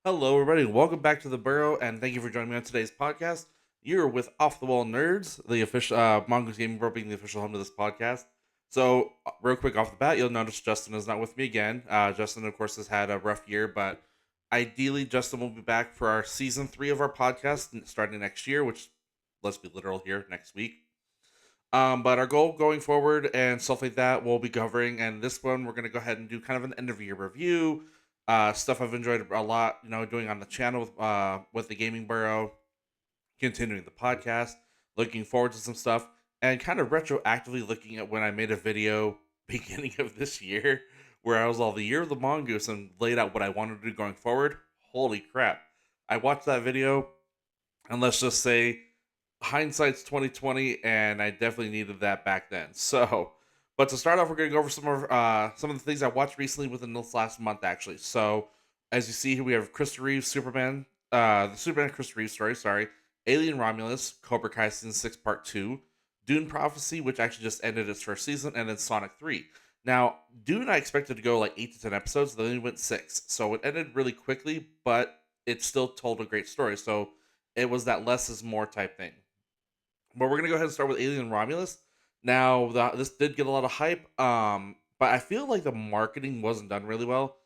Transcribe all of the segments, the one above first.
Hello, everybody. Welcome back to the Burrow, and thank you for joining me on today's podcast. You're with Off the Wall Nerds, the official Mongoose Gaming Bro being the official home to this podcast. So, real quick off the bat, you'll notice Justin is not with me again. Justin, of course, has had a rough year, but ideally, Justin will be back for our season 3 of our podcast starting next year, which, let's be literal here, next week. But our goal going forward and stuff like that we'll be covering. And this one, we're going to go ahead and do kind of an end of year review. Stuff I've enjoyed a lot, doing on the channel with the Gaming Burrow, continuing the podcast, looking forward to some stuff, and kind of retroactively looking at when I made a video beginning of this year where I was all the year of the mongoose and laid out what I wanted to do going forward. Holy crap. I watched that video, and let's just say hindsight's 2020, and I definitely needed that back then. So, but to start off, we're going to go over some of the things I watched recently within this last month, actually. So, as you see here, we have Christopher Reeve's Superman, the Superman Christopher Reeve story. Sorry, Alien Romulus, Cobra Kai season 6 part 2, Dune Prophecy, which actually just ended its first season, and then Sonic 3. Now, Dune I expected to go like 8 to 10 episodes, then it went 6, so it ended really quickly, but it still told a great story. So it was that less is more type thing. But we're gonna go ahead and start with Alien Romulus. Now, this did get a lot of hype, but I feel like the marketing wasn't done really well.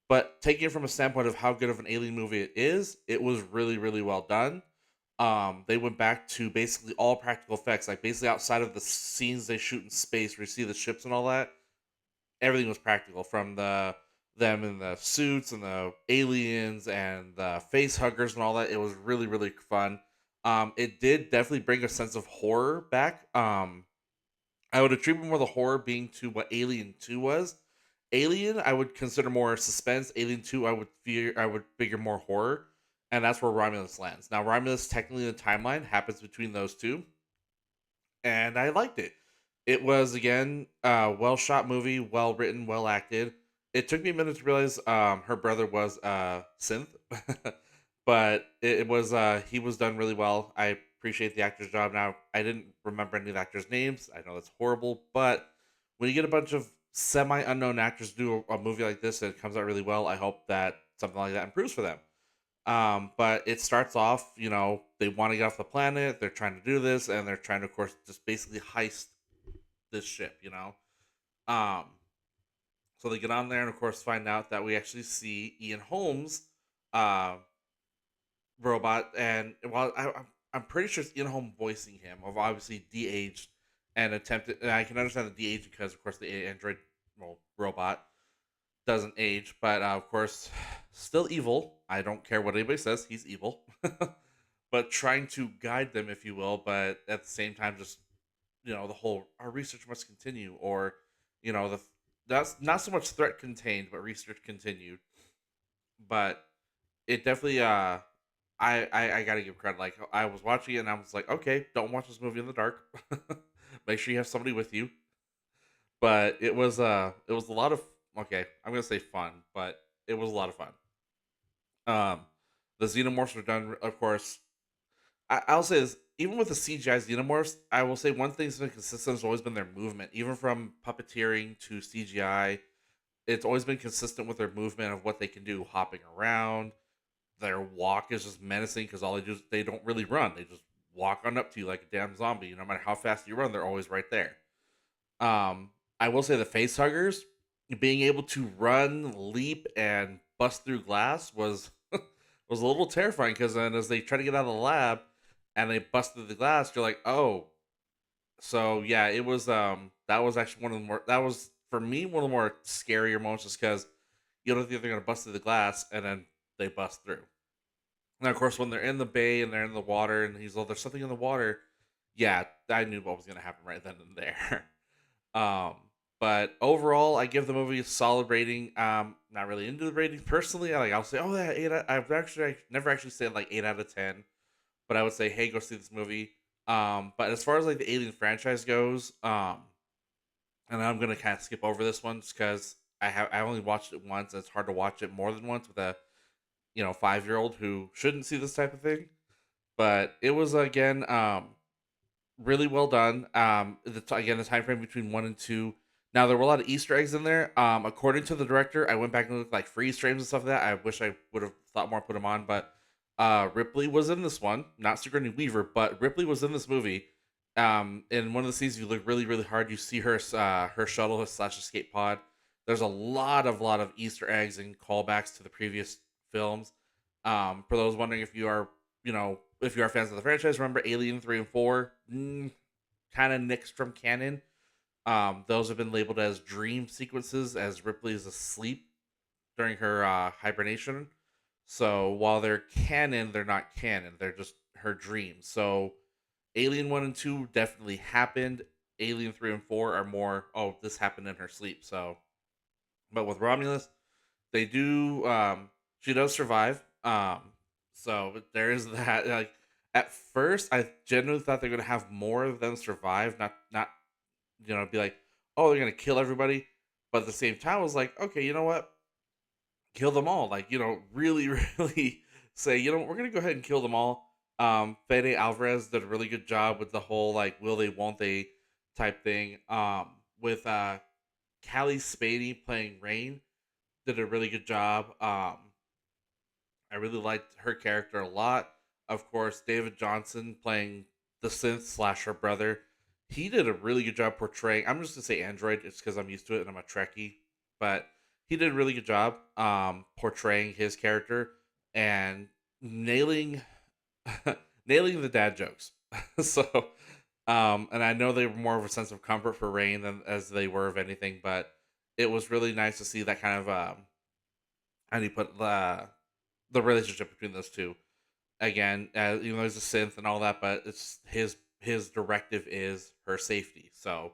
But taking it from a standpoint of how good of an Alien movie it is, it was really, really well done. They went back to basically all practical effects, like basically outside of the scenes they shoot in space, where you see the ships and all that. Everything was practical, from them in the suits and the aliens and the face huggers and all that. It was really, really fun. It did definitely bring a sense of horror back. I would attribute more the horror being to what Alien 2 was. Alien, I would consider more suspense. Alien 2, I would figure more horror, and that's where Romulus lands. Now, Romulus technically in the timeline happens between those two, and I liked it. It was again a well shot movie, well written, well acted. It took me a minute to realize her brother was synth, but it was he was done really well. I appreciate the actor's job. Now I didn't remember any of the actors' names. I know that's horrible, but when you get a bunch of semi unknown actors do a movie like this and it comes out really well, I hope that something like that improves for them. But it starts off, they want to get off the planet. They're trying to do this, and they're trying to, of course, just basically heist this ship. Um, so they get on there, and of course, find out that we actually see Ian Holmes, uh, robot, and while I'm pretty sure it's Ian Holmes voicing him, of obviously de-aged and attempted. And I can understand the de-aged because, of course, the android, well, robot doesn't age, but of course, still evil. I don't care what anybody says; he's evil. But trying to guide them, if you will, but at the same time, just the whole our research must continue, or the that's not so much threat contained, but research continued. But it definitely, I gotta give credit. Like I was watching it, and I was like, okay, don't watch this movie in the dark. Make sure you have somebody with you. But it was a lot of, okay. I'm gonna say fun, but it was a lot of fun. Um, the xenomorphs were done, of course. I'll say this: even with the CGI xenomorphs, I will say one thing's been consistent has always been their movement. Even from puppeteering to CGI, it's always been consistent with their movement of what they can do, hopping around. Their walk is just menacing because all they do is they don't really run; they just walk on up to you like a damn zombie. No matter how fast you run, they're always right there. I will say the face huggers being able to run, leap, and bust through glass was was a little terrifying because then as they try to get out of the lab and they bust through the glass, you're like, oh, so yeah, it was that was actually one of the more that was for me one of the more scarier moments just because you don't think they're gonna bust through the glass and then they bust through. And of course, when they're in the bay and they're in the water and he's, oh, there's something in the water. Yeah, I knew what was gonna happen right then and there. Um, but overall, I give the movie a solid rating. Not really into the rating personally. I'll say, oh yeah, eight. I never actually said like 8 out of 10, but I would say, hey, go see this movie. But as far as like the Alien franchise goes, and I'm gonna kind of skip over this one just because I only watched it once. And it's hard to watch it more than once with a 5-year-old who shouldn't see this type of thing. But it was again really well done. Again, the time frame between 1 and 2 Now there were a lot of Easter eggs in there. According to the director, I went back and looked like freeze frames and stuff like that. I wish I would have thought more, put them on, but Ripley was in this one, not Sigourney Weaver, but Ripley was in this movie. In one of the scenes, you look really, really hard. You see her shuttle slash escape pod. There's a lot of Easter eggs and callbacks to the previous films. For those wondering if you are, if you are fans of the franchise, remember Alien 3 and 4, kind of nixed from canon. Those have been labeled as dream sequences as Ripley is asleep during her hibernation. So while they're canon, they're not canon. They're just her dreams. So Alien 1 and 2 definitely happened. Alien 3 and 4 are more, oh, this happened in her sleep. So, but with Romulus, they do, she does survive. So there is that. Like, at first, I genuinely thought they're going to have more of them survive, not be like, oh, they're gonna kill everybody. But at the same time, I was like, okay, you know what? Kill them all. Like, really, really say, we're gonna go ahead and kill them all. Fede Alvarez did a really good job with the whole like, will they, won't they type thing. With Callie Spady playing Rain, did a really good job. I really liked her character a lot. Of course, David Johnson playing the synth slash her brother. He did a really good job portraying. I'm just gonna say android, it's because I'm used to it and I'm a Trekkie, but he did a really good job portraying his character and nailing nailing the dad jokes. So, and I know they were more of a sense of comfort for Rain than as they were of anything, but it was really nice to see that kind of how do you put the relationship between those two again. There's a synth and all that, but it's his directive is her safety. So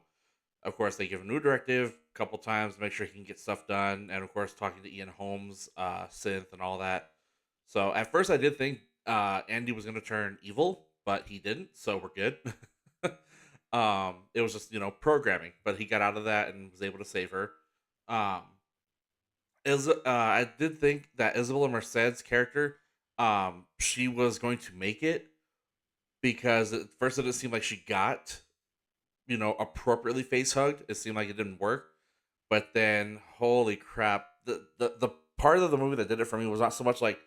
of course they give a new directive a couple times to make sure he can get stuff done, and of course talking to Ian Holmes, synth and all that. So at first I did think Andy was going to turn evil, but he didn't. So we're good. It was just programming, but he got out of that and was able to save her. Um, I did think that Isabella Merced's character, she was going to make it because at first it didn't seem like she got, appropriately face hugged. It seemed like it didn't work, but then holy crap, the part of the movie that did it for me was not so much like,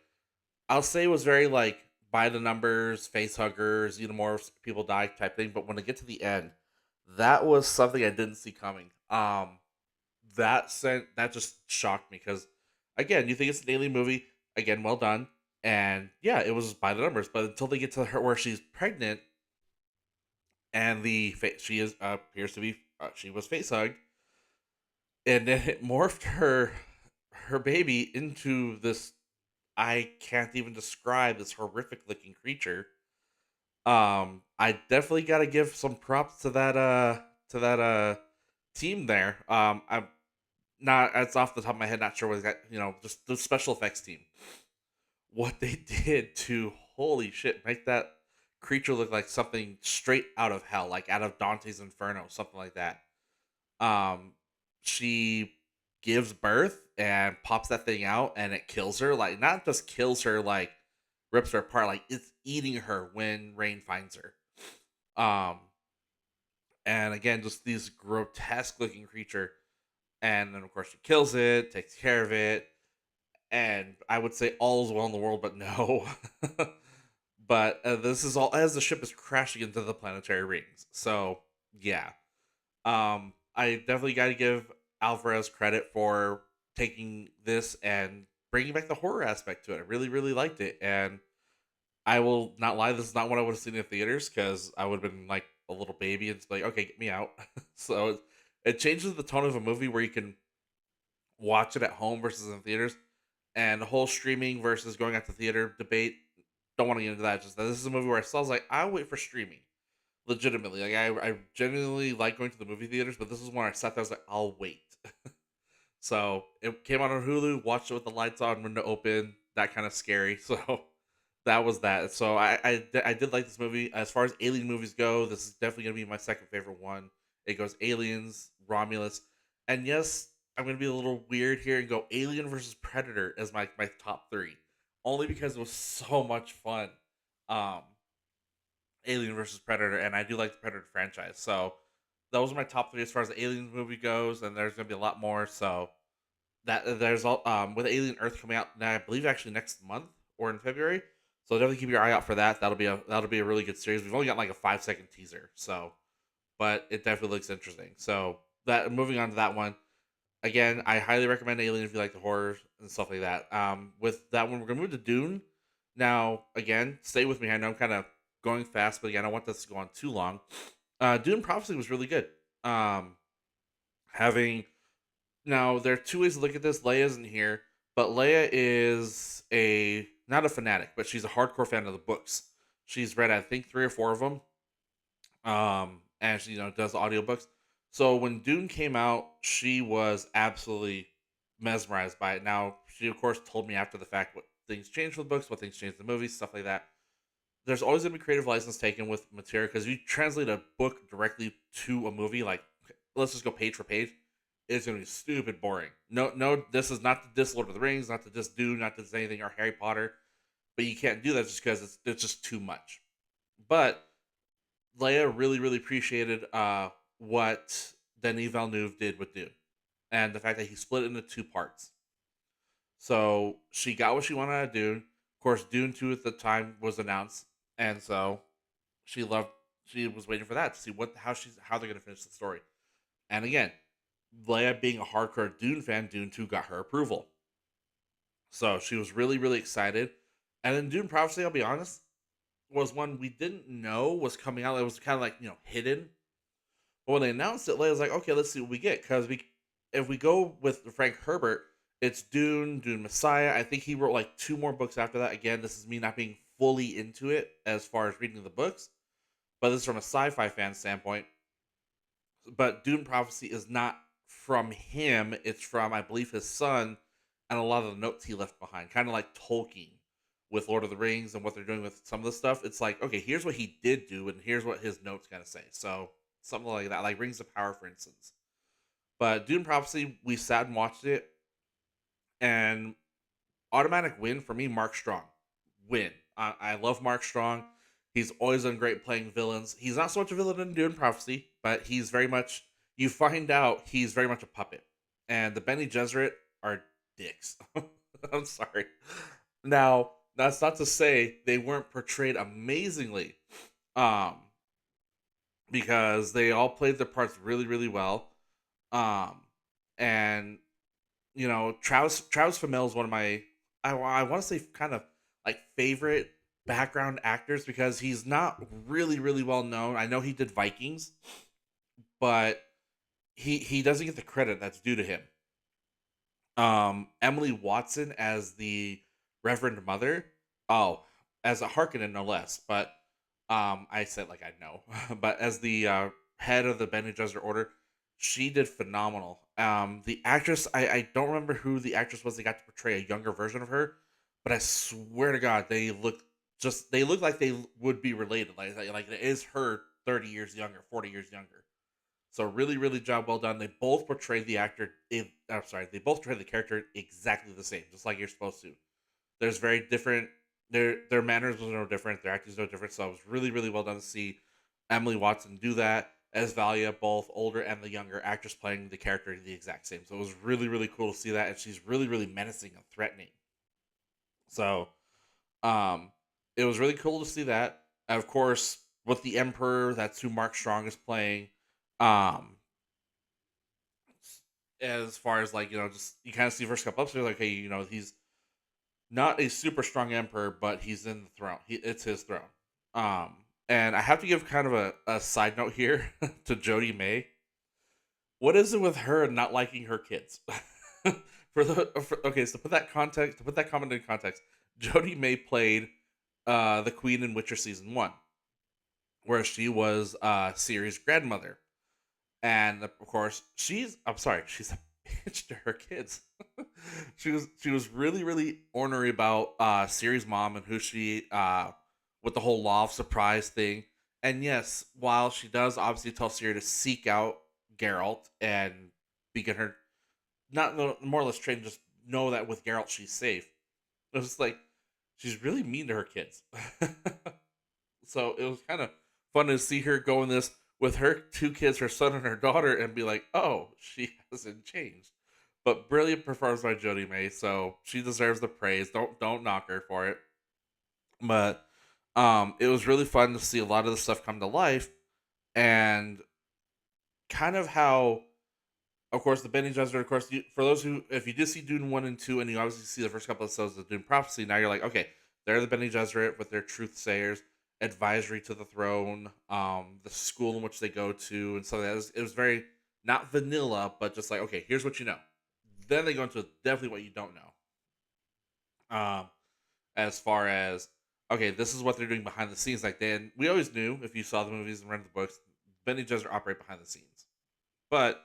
I'll say it was very like by the numbers, face huggers, more people die type thing. But when I get to the end, that was something I didn't see coming. That just shocked me because again, you think it's an alien movie, again, well done, and yeah, it was by the numbers. But until they get to her where she's pregnant and she is appears to be she was face hugged, and then it morphed her baby into this, I can't even describe, this horrific looking creature. I definitely got to give some props to that team there. I'm not, it's off the top of my head, not sure what that, just the special effects team, what they did to, holy shit, make that creature look like something straight out of hell, like out of Dante's Inferno, something like that. um she gives birth and pops that thing out and it kills her, like not just kills her, like rips her apart, like it's eating her when Rain finds her. um and again, just these grotesque looking creature, and then of course she kills it, takes care of it, and I would say all is well in the world, but no. But this is all as the ship is crashing into the planetary rings. So yeah, I definitely got to give Alvarez credit for taking this and bringing back the horror aspect to it. I really, really liked it, and I will not lie, this is not what I would have seen in theaters because I would have been like a little baby and just like, okay, get me out. So it changes the tone of a movie where you can watch it at home versus in theaters, and the whole streaming versus going out to theater debate. Don't want to get into that. Just that this is a movie where I was like, I'll wait for streaming. Legitimately, like I genuinely like going to the movie theaters, but this is when I sat there. I was like, I'll wait. So it came out on Hulu. Watched it with the lights on, window open. That kind of scary. So that was that. So I did like this movie. As far as alien movies go, this is definitely gonna be my second favorite one. It goes Aliens, Romulus, and yes, I'm gonna be a little weird here and go Alien versus Predator as my top three, only because it was so much fun. Um, Alien versus Predator, and I do like the Predator franchise. So those are my top three as far as the Aliens movie goes, and there's gonna be a lot more. So that there's all with Alien Earth coming out now, I believe actually next month or in February. So definitely keep your eye out for that. That'll be a really good series. We've only got like a 5 second teaser, so but it definitely looks interesting. So that moving on to that one again, I highly recommend Alien if you like the horror and stuff like that. With that one, we're gonna move to Dune. Now, again, stay with me. I know I'm kind of going fast, but again, I don't want this to go on too long. Dune Prophecy was really good. Um, having now there are two ways to look at this. Leia isn't here, but Leia is a not a fanatic, but she's a hardcore fan of the books. She's read I think three or four of them, and she does audiobooks. So when Dune came out, she was absolutely mesmerized by it. Now she of course told me after the fact what things changed with the books, what things changed in the movies, stuff like that. There's always gonna be creative license taken with material because you translate a book directly to a movie, like let's just go page for page. It's gonna be stupid boring. No, no, this is not to diss Lord of the Rings, not to diss Dune, not to diss anything or Harry Potter, but you can't do that just because it's just too much. But Leia really, really appreciated what Denis Villeneuve did with Dune, and the fact that he split it into two parts. So she got what she wanted out of Dune. Of course, Dune 2 at the time was announced, and so she loved. She was waiting for that to see how they're gonna finish the story. And again, Leia being a hardcore Dune fan, Dune 2 got her approval. So she was really, really excited. And then Dune Prophecy, I'll be honest, was one we didn't know was coming out. It was kind of like hidden. But when they announced it, Leia was like, okay, let's see what we get. Because if we go with Frank Herbert, it's Dune, Dune Messiah. I think he wrote like two more books after that. Again, this is me not being fully into it as far as reading the books, but this is from a sci-fi fan standpoint. But Dune Prophecy is not from him; it's from I believe his son and a lot of the notes he left behind, kind of like Tolkien with Lord of the Rings and what they're doing with some of the stuff. It's like, okay, here's what he did do, and here's what his notes kind of say. So something like that, like Rings of Power, for instance. But Dune Prophecy, we sat and watched it, and automatic win for me, Mark Strong. Win. I love Mark Strong. He's always done great playing villains. He's not so much a villain in Dune Prophecy, but he's very much. You find out he's very much a puppet, and the Bene Gesserit are dicks. I'm sorry. Now that's not to say they weren't portrayed amazingly, um, because they all played their parts really, really well. Um, and Travis Fimmel is one of my I want to say kind of like favorite background actors because he's not really really well known. I know he did Vikings, but he doesn't get the credit that's due to him. Emily Watson as the Reverend Mother. Oh, as a Harkonnen no less, but I said like I know, but as the head of the Bene Gesserit Order, she did phenomenal. The actress, I don't remember who the actress was. They got to portray a younger version of her, but I swear to God, they look like they would be related. Like it is her 30 years younger, 40 years younger. So really, really job well done. They both portrayed the actor. I'm sorry, they both portrayed the character exactly the same, just like you're supposed to. There's very different. Their manners was no different. Their acting is no different. So it was really, really well done to see Emily Watson do that as Valia, both older and the younger actress playing the character the exact same. So it was really, really cool to see that, and she's really, really menacing and threatening. So um, it was really cool to see that. And of course, with the Emperor, that's who Mark Strong is playing. Um, as far as like just you kind of see first couple episodes, like hey, he's not a super strong emperor, but he's in the throne. It's his throne. Um, and I have to give kind of a side note here to Jodie May. What is it with her and not liking her kids? Okay, so to put that comment in context, Jodie May played the Queen in Witcher season 1, where she was Ciri's grandmother. And of course, I'm sorry, she's a bitch to her kids. She was really really ornery about Ciri's mom and who she with the whole law of surprise thing. And yes, while she does obviously tell Ciri to seek out Geralt and begin her not more or less train, just know that with Geralt she's safe. It was like she's really mean to her kids. So it was kind of fun to see her go in this. with her two kids, her son and her daughter, and be like, oh, she hasn't changed. But brilliant performance by Jodie May, so she deserves the praise. Don't knock her for it. But it was really fun to see a lot of the stuff come to life, and kind of how, of course, the Benny Gesserit. Of course, for those who, if you did see Dune 1 and 2, and you obviously see the first couple episodes of Dune Prophecy, now you're like, okay, they're the Benny Gesserit with their truth sayers, advisory to the throne, the school in which they go to, and so that it was very not vanilla, but just like, okay, here's what you know. Then they go into definitely what you don't know. As far as, okay, this is what they're doing behind the scenes. Like, then we always knew, if you saw the movies and read the books, Benny Gesserit operate behind the scenes, but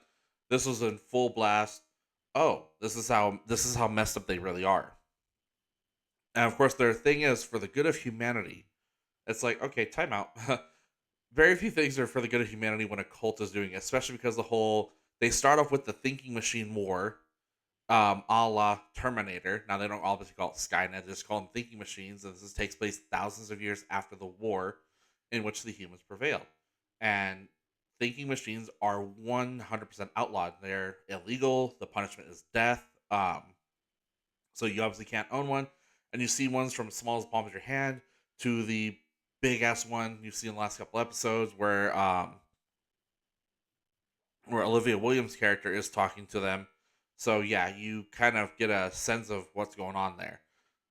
this was in full blast. Oh, this is how messed up they really are. And of course, their thing is for the good of humanity. It's like, okay, time out. Very few things are for the good of humanity when a cult is doing it, especially because the whole, they start off with the thinking machine war, a la Terminator. Now they don't obviously call it Skynet; they just call them thinking machines. And this takes place thousands of years after the war, in which the humans prevailed. And thinking machines are 100% outlawed. They're illegal. The punishment is death. So you obviously can't own one. And you see ones from as small as the palm of your hand to the big ass one you've seen in the last couple episodes, where Olivia Williams' character is talking to them. So yeah, you kind of get a sense of what's going on there.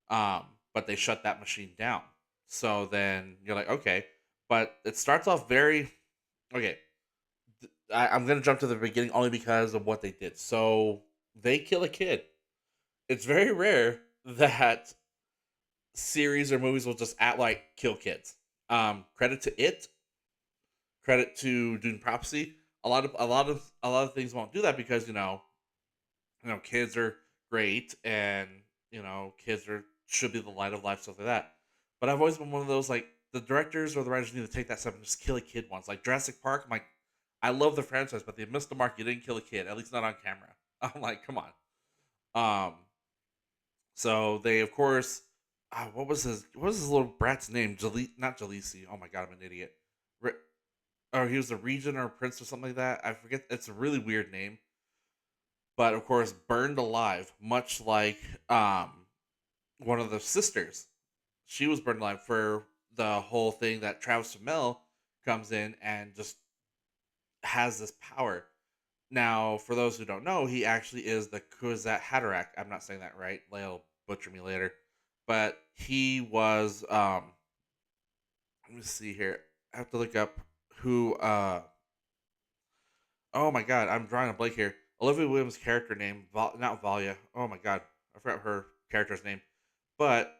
But they shut that machine down. So then you're like, okay. But it starts off very okay. I'm gonna jump to the beginning only because of what they did. So they kill a kid. It's very rare that series or movies will just act like kill kids. Credit to it. Credit to Dune Prophecy. A lot of things won't do that because kids are great, and kids are should be the light of life, stuff like that. But I've always been one of those, like, the directors or the writers need to take that step and just kill a kid once. Like Jurassic Park, I'm like, I love the franchise, but they missed the mark. You didn't kill a kid, at least not on camera. I'm like, come on. Um, so they, of course, what was his little brat's name? Not Jalisi. Oh my god, I'm an idiot. Re- or he was a regent or a prince or something like that. I forget. It's a really weird name, but of course, burned alive, much like one of the sisters. She was burned alive for the whole thing that Travis Fimmel comes in and just has this power. Now, for those who don't know, he actually is the Kwisatz Haderach. I'm not saying that right. They'll butcher me later. But he was, let me see here. I have to look up who, oh my god, I'm drawing a blank here. Olivia Williams' character name, not Valia. Oh my god, I forgot her character's name. But,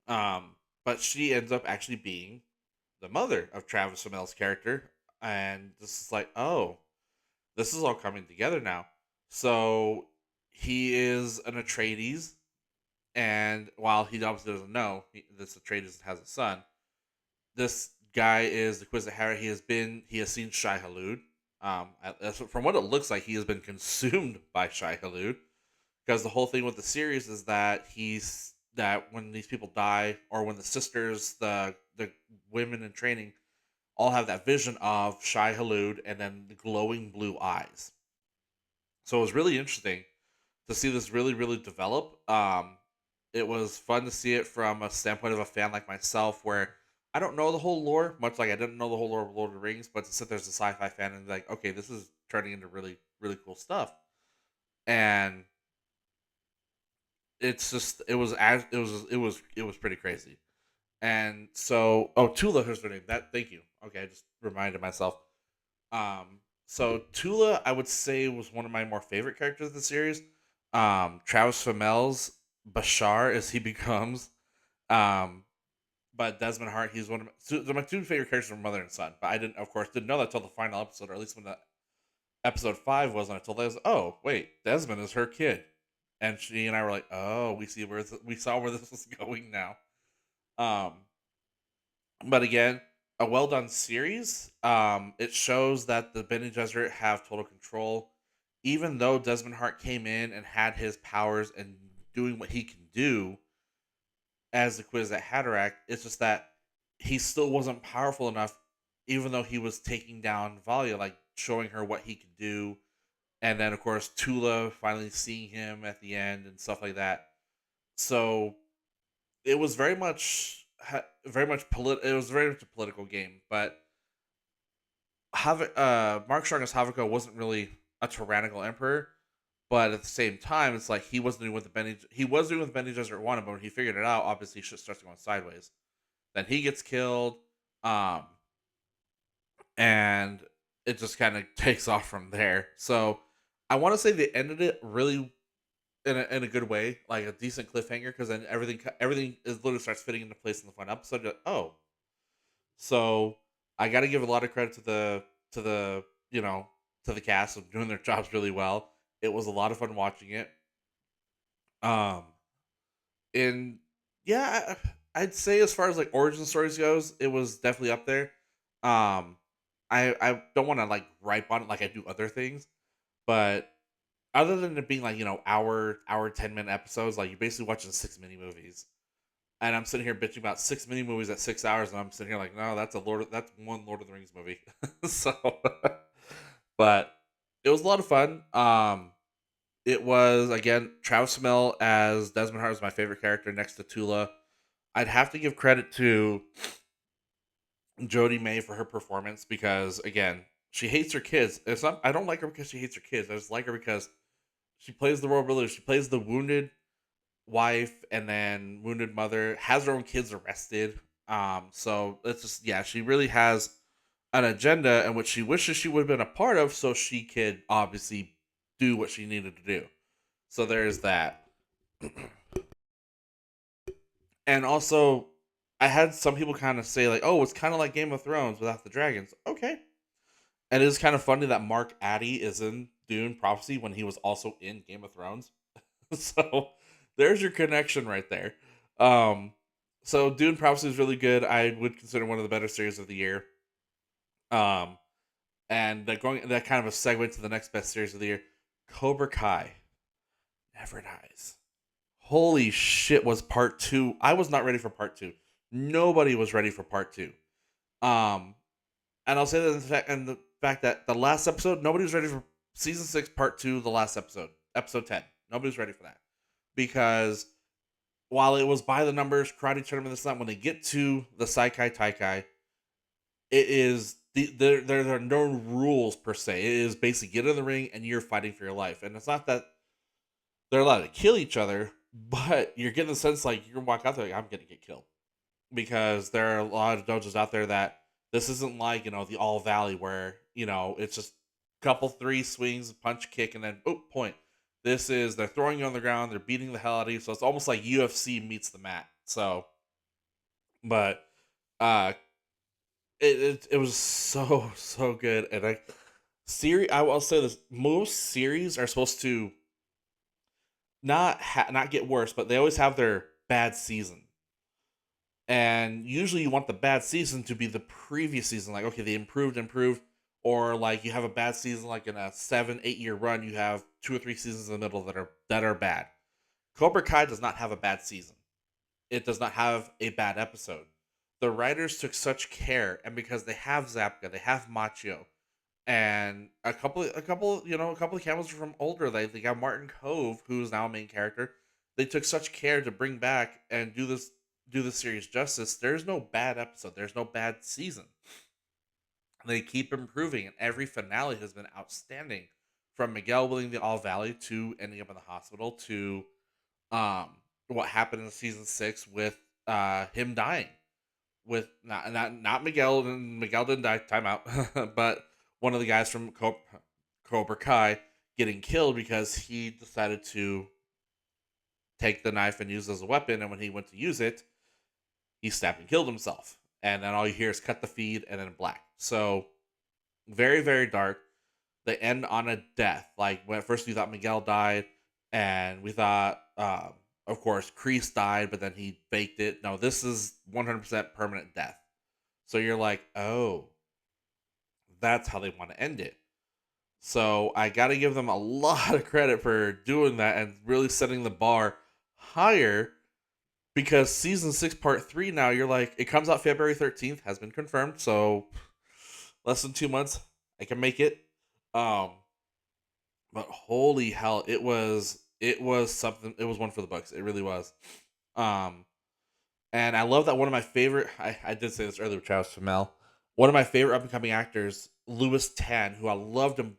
um, but she ends up actually being the mother of Travis Fimmell's character. And this is like, oh, this is all coming together now. So he is an Atreides, and while he obviously doesn't know this Atreides has a son, this guy is the Kwisatz Haderach. He has seen Shai Hulud. From what it looks like, he has been consumed by Shai Hulud, because the whole thing with the series is that when these people die, or when the sisters, the women in training, all have that vision of Shai Hulud and then the glowing blue eyes. So it was really interesting to see this really, really develop. It was fun to see it from a standpoint of a fan like myself, where I don't know the whole lore, much like I didn't know the whole lore of Lord of the Rings, but to sit there as a sci-fi fan and be like, okay, this is turning into really, really cool stuff. And it's just, it was pretty crazy. And so, oh, Tula, here's her name. Thank you. Okay, I just reminded myself. So Tula, I would say, was one of my more favorite characters of the series. Travis Fammel's Bashar, as he becomes. Um, but Desmond Hart, he's one of my two favorite characters from Mother and Son. But I didn't, of course, didn't know that until the final episode, or at least when the episode 5 was, and I told us, oh wait, Desmond is her kid, and she and I were like, oh, we saw where this was going now. Um, but again, a well done series. It shows that the Bene Gesserit have total control, even though Desmond Hart came in and had his powers and doing what he can do as the Quiz at Haderach. It's just that he still wasn't powerful enough even though he was taking down Valia, like showing her what he could do, and then of course Tula finally seeing him at the end and stuff like that. So it was It was very much a political game, but Mark Strong's Havoko wasn't really a tyrannical emperor, but at the same time, it's like he wasn't doing what the Benny he was doing what the Benny Gesserit wanted, but when he figured it out, obviously shit starts going sideways. Then he gets killed, um, and it just kind of takes off from there. So I want to say they ended it really in a good way, like a decent cliffhanger, because then everything is literally starts fitting into place in the final episode. You're like, oh, so I got to give a lot of credit to the you know to the cast of doing their jobs really well. It was a lot of fun watching it. Um, and yeah, I'd say as far as like origin stories goes, it was definitely up there. Um, I don't want to like ripe on it like I do other things, but other than it being like hour 10-minute episodes, like you're basically watching 6 mini movies. And I'm sitting here bitching about 6 mini movies at 6 hours, and I'm sitting here like, no, that's one Lord of the Rings movie. So, but it was a lot of fun. It was again Travis Fimmel as Desmond Hart was my favorite character next to Tula. I'd have to give credit to Jodie May for her performance because again, she hates her kids. It's not. I don't like her because she hates her kids. I just like her because she plays the role really. She plays the wounded wife and then wounded mother, has her own kids arrested. So it's just yeah, she really has an agenda and what she wishes she would have been a part of, so she could obviously do what she needed to do. So there's that. And also, I had some people kind of say like, "Oh, it's kind of like Game of Thrones without the dragons." Okay, and it is kind of funny that Mark Addy is in Dune Prophecy when he was also in Game of Thrones. So there's your connection right there. Um, so Dune Prophecy is really good. I would consider one of the better series of the year. Um, and that kind of a segue to the next best series of the year, Cobra Kai Never Dies. Holy shit! Was part two? I was not ready for part two. Nobody was ready for part two. Um, and I'll say that the fact that the last episode, nobody was ready for season 6, part two. The last episode, episode 10. Nobody was ready for that because while it was by the numbers karate tournament this time, when they get to the Saikai Taikai, it is there are no rules per se. It is basically get in the ring and you're fighting for your life, and it's not that they're allowed to kill each other, but you're getting the sense like you're gonna walk out there like I'm gonna get killed because there are a lot of dojos out there that this isn't like the All Valley where it's just couple three swings, punch, kick, and then point. This is they're throwing you on the ground, they're beating the hell out of you, so it's almost like UFC meets the mat. So, but uh, it was so good, and I will say this: most series are supposed to not get worse, but they always have their bad season. And usually you want the bad season to be the previous season. Like, okay, they improved, or like you have a bad season, like in a 7-8 year run, you have 2 or 3 seasons in the middle that are bad. Cobra Kai does not have a bad season. It does not have a bad episode. The writers took such care, and because they have Zapka, they have Machio, and a couple of camels from older. They got Martin Cove, who's now a main character. They took such care to bring back and do the series justice. There's no bad episode. There's no bad season. They keep improving, and every finale has been outstanding. From Miguel winning the All Valley to ending up in the hospital to what happened in season 6 with him dying with not Miguel, and Miguel didn't die. Timeout, but one of the guys from Cobra Kai getting killed because he decided to take the knife and use it as a weapon, and when he went to use it, he stabbed and killed himself. And then all you hear is cut the feed and then black. So very very dark. They end on a death. Like when at first we thought Miguel died, and we thought, of course, Kreese died, but then he faked it. No, this is 100% permanent death. So you're like, oh, that's how they want to end it. So I got to give them a lot of credit for doing that and really setting the bar higher because season 6, part 3 now, you're like, it comes out February 13th, has been confirmed. So less than 2 months. I can make it. Um, but holy hell, it was something. It was one for the books. It really was. Um, and I love that one of my favorite. I did say this earlier with Travis Fimmel. One of my favorite up and coming actors, Louis Tan, who I loved him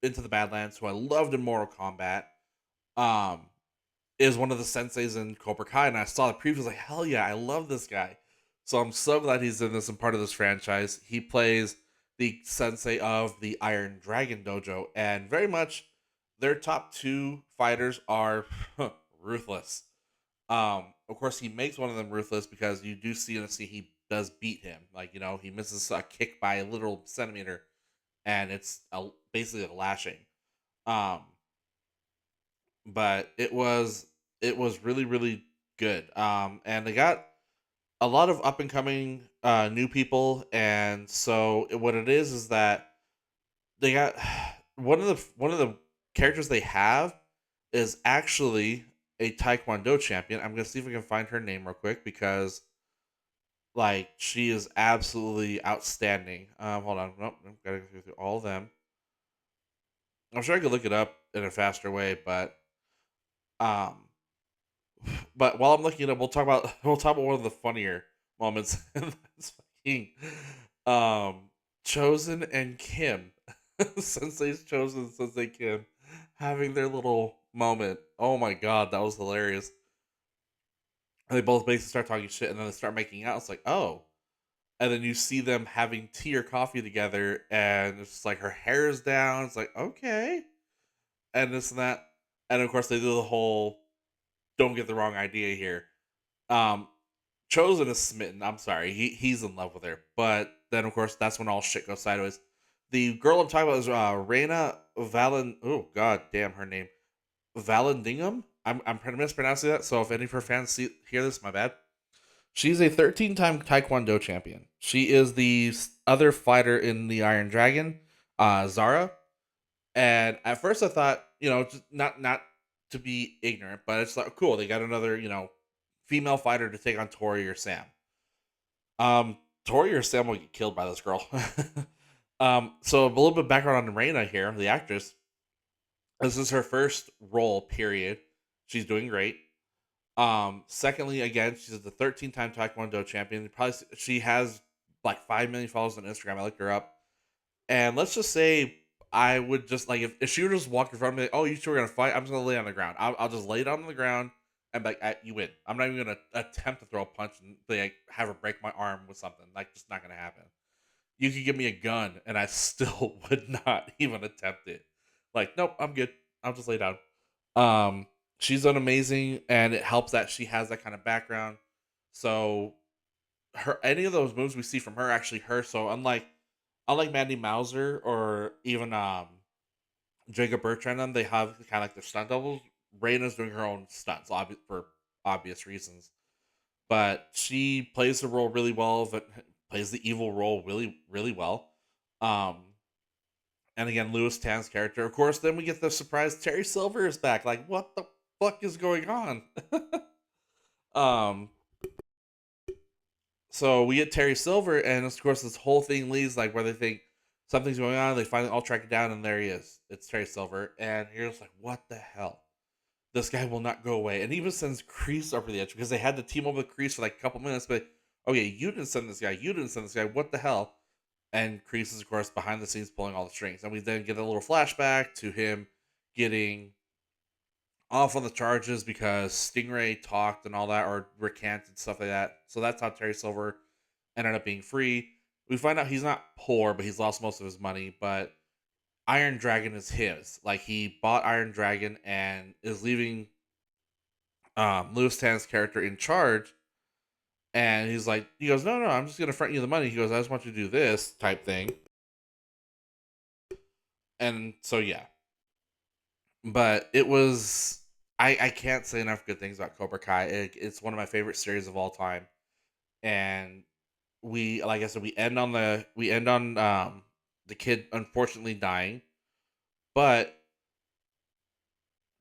into the Badlands, who I loved in Mortal Kombat. Um, is one of the senseis in Cobra Kai, and I saw the previews like, hell yeah, I love this guy. So I'm so glad he's in this and part of this franchise. He plays the sensei of the Iron Dragon Dojo, and very much their top two fighters are ruthless. Of course, he makes one of them ruthless because you do see in the scene he does beat him. Like he misses a kick by a literal centimeter, and it's basically a lashing. Um, but it was really really good. And they got a lot of up and coming new people, and so what it is that they got one of the characters they have is actually a taekwondo champion. I'm gonna see if I can find her name real quick because like she is absolutely outstanding. Hold on, nope, gotta go through all of them. I'm sure I could look it up in a faster way, um but while I'm looking it up, we'll talk about one of the funnier moments. And that's fucking um Chosen and Kim. Sensei's Chosen and Sensei Kim having their little moment. Oh my god, that was hilarious. And they both basically start talking shit and then they start making out. It's like, oh. And then you see them having tea or coffee together and it's just like her hair is down. It's like, okay. And this and that. And of course they do the whole don't get the wrong idea here. Um, Chosen is smitten. I'm sorry, he's in love with her. But then, of course, that's when all shit goes sideways. The girl I'm talking about is Reina Valen. Oh god, damn her name, Valendingham. I'm pretty mispronouncing that. So if any of her fans hear this, my bad. She's a 13-time Taekwondo champion. She is the other fighter in the Iron Dragon, Zara. And at first I thought, just not to be ignorant, but it's like cool. They got another, female fighter to take on Tori or Sam. Tori or Sam will get killed by this girl. So a little bit of background on Reina here, the actress. This is her first role, period. She's doing great. Secondly, again, she's the 13-time Taekwondo champion. Probably she has like 5 million followers on Instagram. I looked her up. And let's just say I would just like if she were just walk in front of me, oh, you two are gonna fight. I'm just gonna lay on the ground. I'll just lay down on the ground and be like, you win. I'm not even gonna attempt to throw a punch and like have her break my arm with something. Like, just not gonna happen. You could give me a gun and I still would not even attempt it. Like, nope, I'm good. I'll just lay down. Um, she's done amazing, and it helps that she has that kind of background. So her any of those moves we see from her actually her. So unlike Mandy Mauser or even Jacob Bertrand, them they have kind of like their stunt doubles. Raina's doing her own stunts, for obvious reasons, but she plays the role really well. But plays the evil role really really well. Um, and again, Louis Tan's character, of course. Then we get the surprise Terry Silver is back. Like, what the fuck is going on? um, So we get Terry Silver, and of course, this whole thing leads like where they think something's going on. They finally all track it down, and there he is. It's Terry Silver, and you're just like, what the hell? This guy will not go away, and even sends Kreese over the edge because they had to team up with Kreese for like a couple minutes. But okay, you didn't send this guy. You didn't send this guy. What the hell? And Kreese is of course behind the scenes pulling all the strings, and we then get a little flashback to him getting off on the charges because Stingray talked and all that, or recanted stuff like that. So that's how Terry Silver ended up being free. We find out he's not poor, but he's lost most of his money. But Iron Dragon is his. Like, he bought Iron Dragon and is leaving Louis Tan's character in charge. And he's like, he goes, no, I'm just gonna front you the money. He goes, I just want you to do this type thing. And so yeah, but it was I can't say enough good things about Cobra Kai. It's one of my favorite series of all time, and we like I said we end on the kid unfortunately dying, but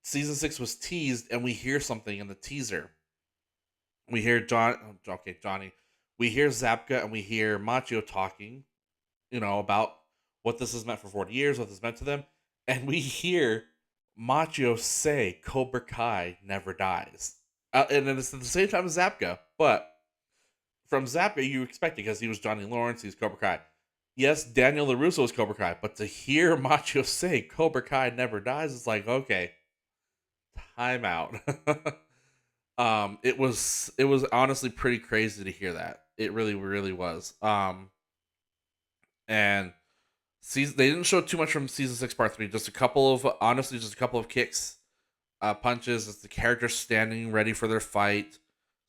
season 6 was teased, and we hear something in the teaser. We hear Johnny. We hear Zapka and we hear Machio talking about what this has meant for 40 years, what this meant to them. And we hear Machio say, Cobra Kai never dies. And then it's at the same time as Zapka. But from Zapka, you expect it because he was Johnny Lawrence, he's Cobra Kai. Yes, Daniel LaRusso is Cobra Kai, but to hear Machio say Cobra Kai never dies, it's like, okay, time out. It was honestly pretty crazy to hear that. It really, really was. And they didn't show too much from season 6, part 3. Just a couple of honestly, just a couple of kicks, punches. It's the characters standing ready for their fight.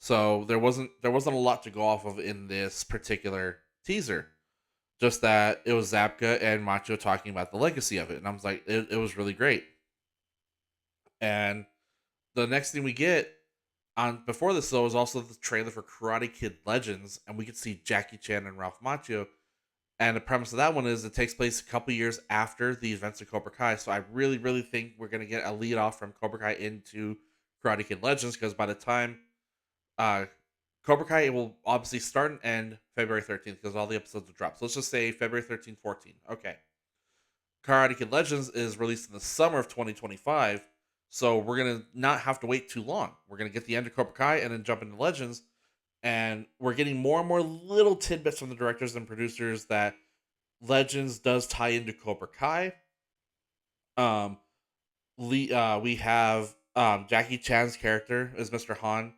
So there wasn't a lot to go off of in this particular teaser. Just that it was Zapka and Macho talking about the legacy of it, and I was like, it was really great. And the next thing we get on before this though is also the trailer for Karate Kid Legends, and we could see Jackie Chan and Ralph Macchio. And the premise of that one is it takes place a couple years after the events of Cobra Kai. So I really, really think we're gonna get a lead off from Cobra Kai into Karate Kid Legends, because by the time uh Cobra Kai, it will obviously start and end February 13th because all the episodes will drop. So let's just say February 13th, 14. Okay. Karate Kid Legends is released in the summer of 2025. So we're going to not have to wait too long. We're going to get the end of Cobra Kai and then jump into Legends. And we're getting more and more little tidbits from the directors and producers that Legends does tie into Cobra Kai. Um, we have Jackie Chan's character as Mr. Han,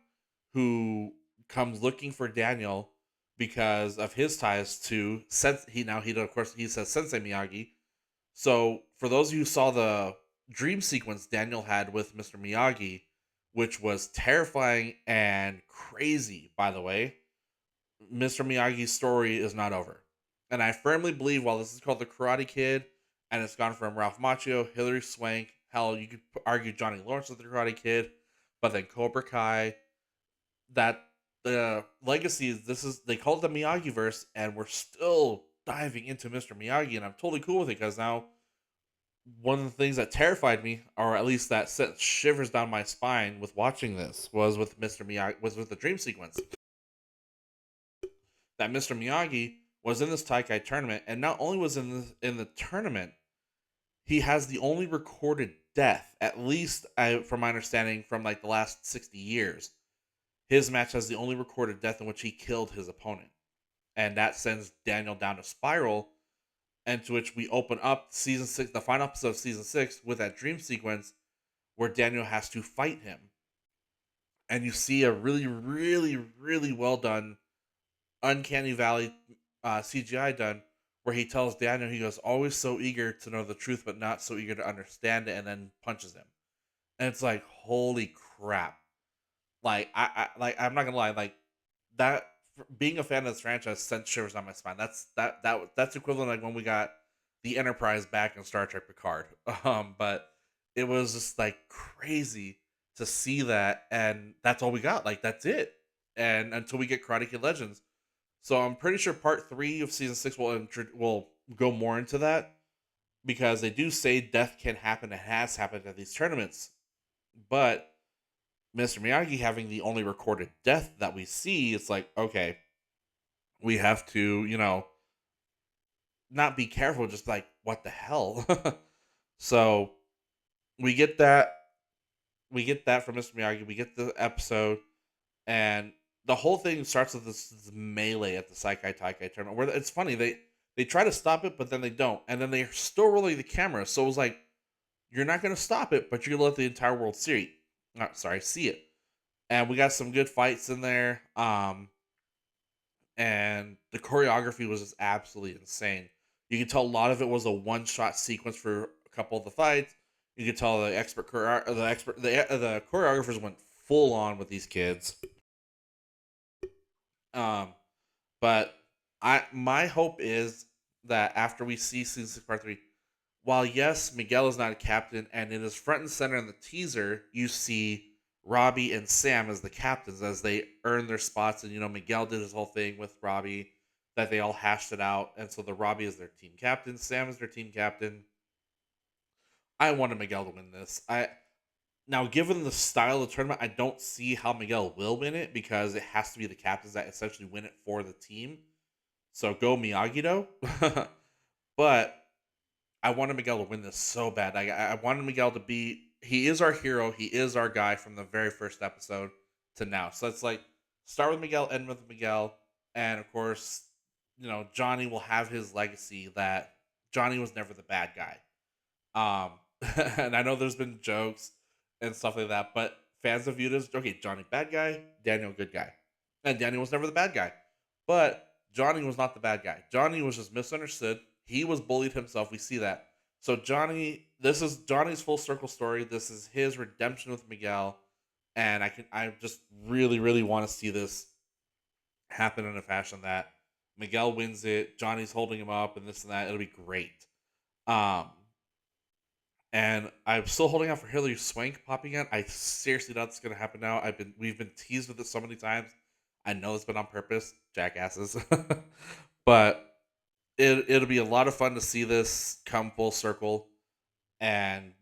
who comes looking for Daniel because of his ties to of course he says Sensei Miyagi. So for those of you who saw the dream sequence Daniel had with Mr. Miyagi, which was terrifying and crazy, by the way, Mr. Miyagi's story is not over. And I firmly believe while this is called The Karate Kid and it's gone from Ralph Macchio, Hilary Swank, hell, you could argue Johnny Lawrence with The Karate Kid, but then Cobra Kai, that the legacy is they call it the Miyagi verse, and we're still diving into Mr. Miyagi, and I'm totally cool with it because now one of the things that terrified me, or at least that sent shivers down my spine with watching this, was with Mr. Miyagi, was with the dream sequence. That Mr. Miyagi was in this Taikai tournament, and not only was in the tournament, he has the only recorded death, at least from my understanding, from like the last 60 years. His match has the only recorded death in which he killed his opponent, and that sends Daniel down a spiral, and to which we open up season 6, the final episode of season 6, with that dream sequence where Daniel has to fight him, and you see a really, really, really well done Uncanny Valley CGI done, where he tells Daniel, he goes, always so eager to know the truth, but not so eager to understand it, and then punches him. And it's like, holy crap! Like I'm not gonna lie, like that. Being a fan of this franchise sent shivers down my spine. That's equivalent like when we got the Enterprise back in Star Trek Picard. But it was just like crazy to see that, and that's all we got. Like that's it. And until we get Karate Kid Legends, so I'm pretty sure part 3 of season 6 will go more into that, because they do say death can happen. It has happened at these tournaments, but Mr. Miyagi having the only recorded death that we see, it's like, okay, we have to, not be careful, just like, what the hell? So we get that. We get that from Mr. Miyagi. We get the episode, and the whole thing starts with this melee at the Saikai Taikai tournament, where it's funny, they try to stop it, but then they don't, and then they're still rolling the camera. So it was like, you're not going to stop it, but you're going to let the entire world see it. And we got some good fights in there. And the choreography was just absolutely insane. You can tell a lot of it was a one shot sequence for a couple of the fights. You can tell the choreographers went full on with these kids. Um, but my hope is that after we see season 6 part 3, while yes, Miguel is not a captain, and it is front and center in the teaser, you see Robbie and Sam as the captains as they earn their spots. And Miguel did his whole thing with Robbie, that they all hashed it out, and so the Robbie is their team captain, Sam is their team captain. I wanted Miguel to win this. Now, given the style of the tournament, I don't see how Miguel will win it, because it has to be the captains that essentially win it for the team. So go Miyagi-Do. But I wanted Miguel to win this so bad. I wanted Miguel to be. He is our hero. He is our guy from the very first episode to now. So it's like start with Miguel, end with Miguel, and of course, Johnny will have his legacy that Johnny was never the bad guy. Um, and I know there's been jokes and stuff like that, but fans have viewed as okay, Johnny bad guy, Daniel good guy, and Daniel was never the bad guy, but Johnny was not the bad guy. Johnny was just misunderstood. He was bullied himself. We see that. So Johnny, this is Johnny's full circle story. This is his redemption with Miguel, and I just really, really want to see this happen in a fashion that Miguel wins it. Johnny's holding him up, and this and that. It'll be great. Um, and I'm still holding out for Hilary Swank popping in. I seriously doubt it's gonna happen now. We've been teased with it so many times. I know it's been on purpose, jackasses. But it'll be a lot of fun to see this come full circle. And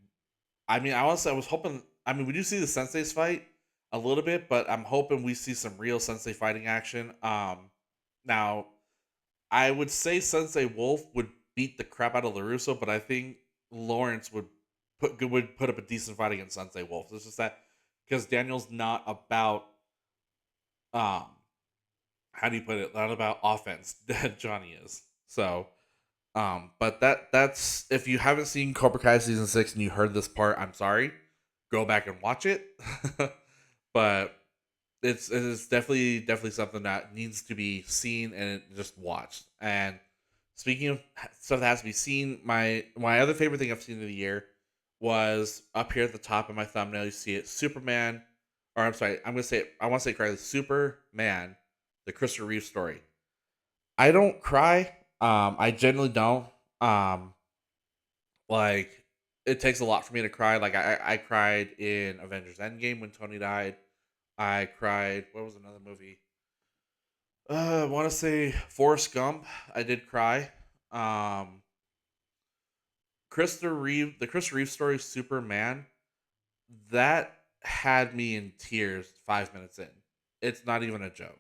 I mean, I was hoping. I mean, we do see the senseis fight a little bit, but I'm hoping we see some real sensei fighting action. Now I would say Sensei Wolf would beat the crap out of Larusso, but I think Lawrence would put up a decent fight against Sensei Wolf. It's just that because Daniel's not about um how do you put it? Not about offense that Johnny is. So but that's if you haven't seen Cobra Kai season 6 and you heard this part, I'm sorry. Go back and watch it. But it's definitely something that needs to be seen and just watched. And speaking of stuff that has to be seen, my other favorite thing I've seen of the year was up here at the top of my thumbnail. You see it, Superman, or I'm sorry, I want to say it correctly, Superman, the Christopher Reeve story. I don't cry. I generally don't. Um, like it takes a lot for me to cry. Like I cried in Avengers Endgame when Tony died. I cried. What was another movie? I want to say Forrest Gump. I did cry. Um, the Chris Reeve story, Superman, that had me in tears 5 minutes in. It's not even a joke.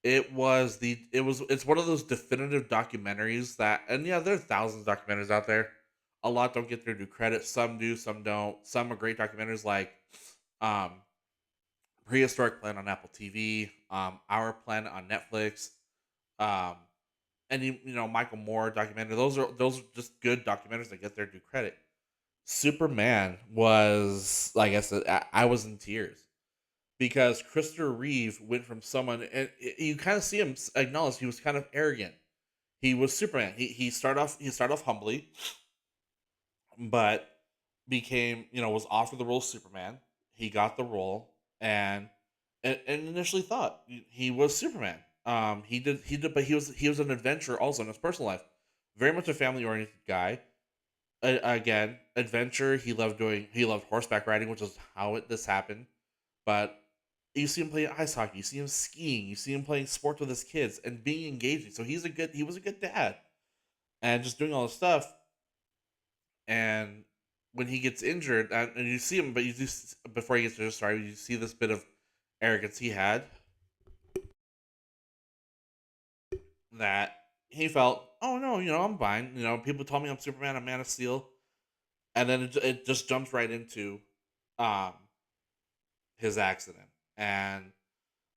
It's one of those definitive documentaries that, and yeah, there are thousands of documentaries out there. A lot don't get their due credit. Some do, some don't. Some are great documentaries like um, Prehistoric Planet on Apple TV, Our Planet on Netflix, um, and Michael Moore documentary. Those are just good documentaries that get their due credit. Superman was like I said, I was in tears because Christopher Reeve went from someone, and you kind of see him acknowledge he was kind of arrogant. He was Superman. He started off humbly, but became was offered the role of Superman. He got the role, and initially thought he was Superman. He did, but he was an adventurer also in his personal life. Very much a family oriented guy. Again, adventure. He loved horseback riding, which is how this happened. But you see him playing ice hockey. You see him skiing. You see him playing sports with his kids and being engaging. So he was a good dad and just doing all this stuff. And when he gets injured, and you see him, but you just before he gets injured, sorry, you see this bit of arrogance he had that he felt, oh no, I'm fine. People told me I'm Superman, I'm Man of Steel, and then it just jumps right into um his accident and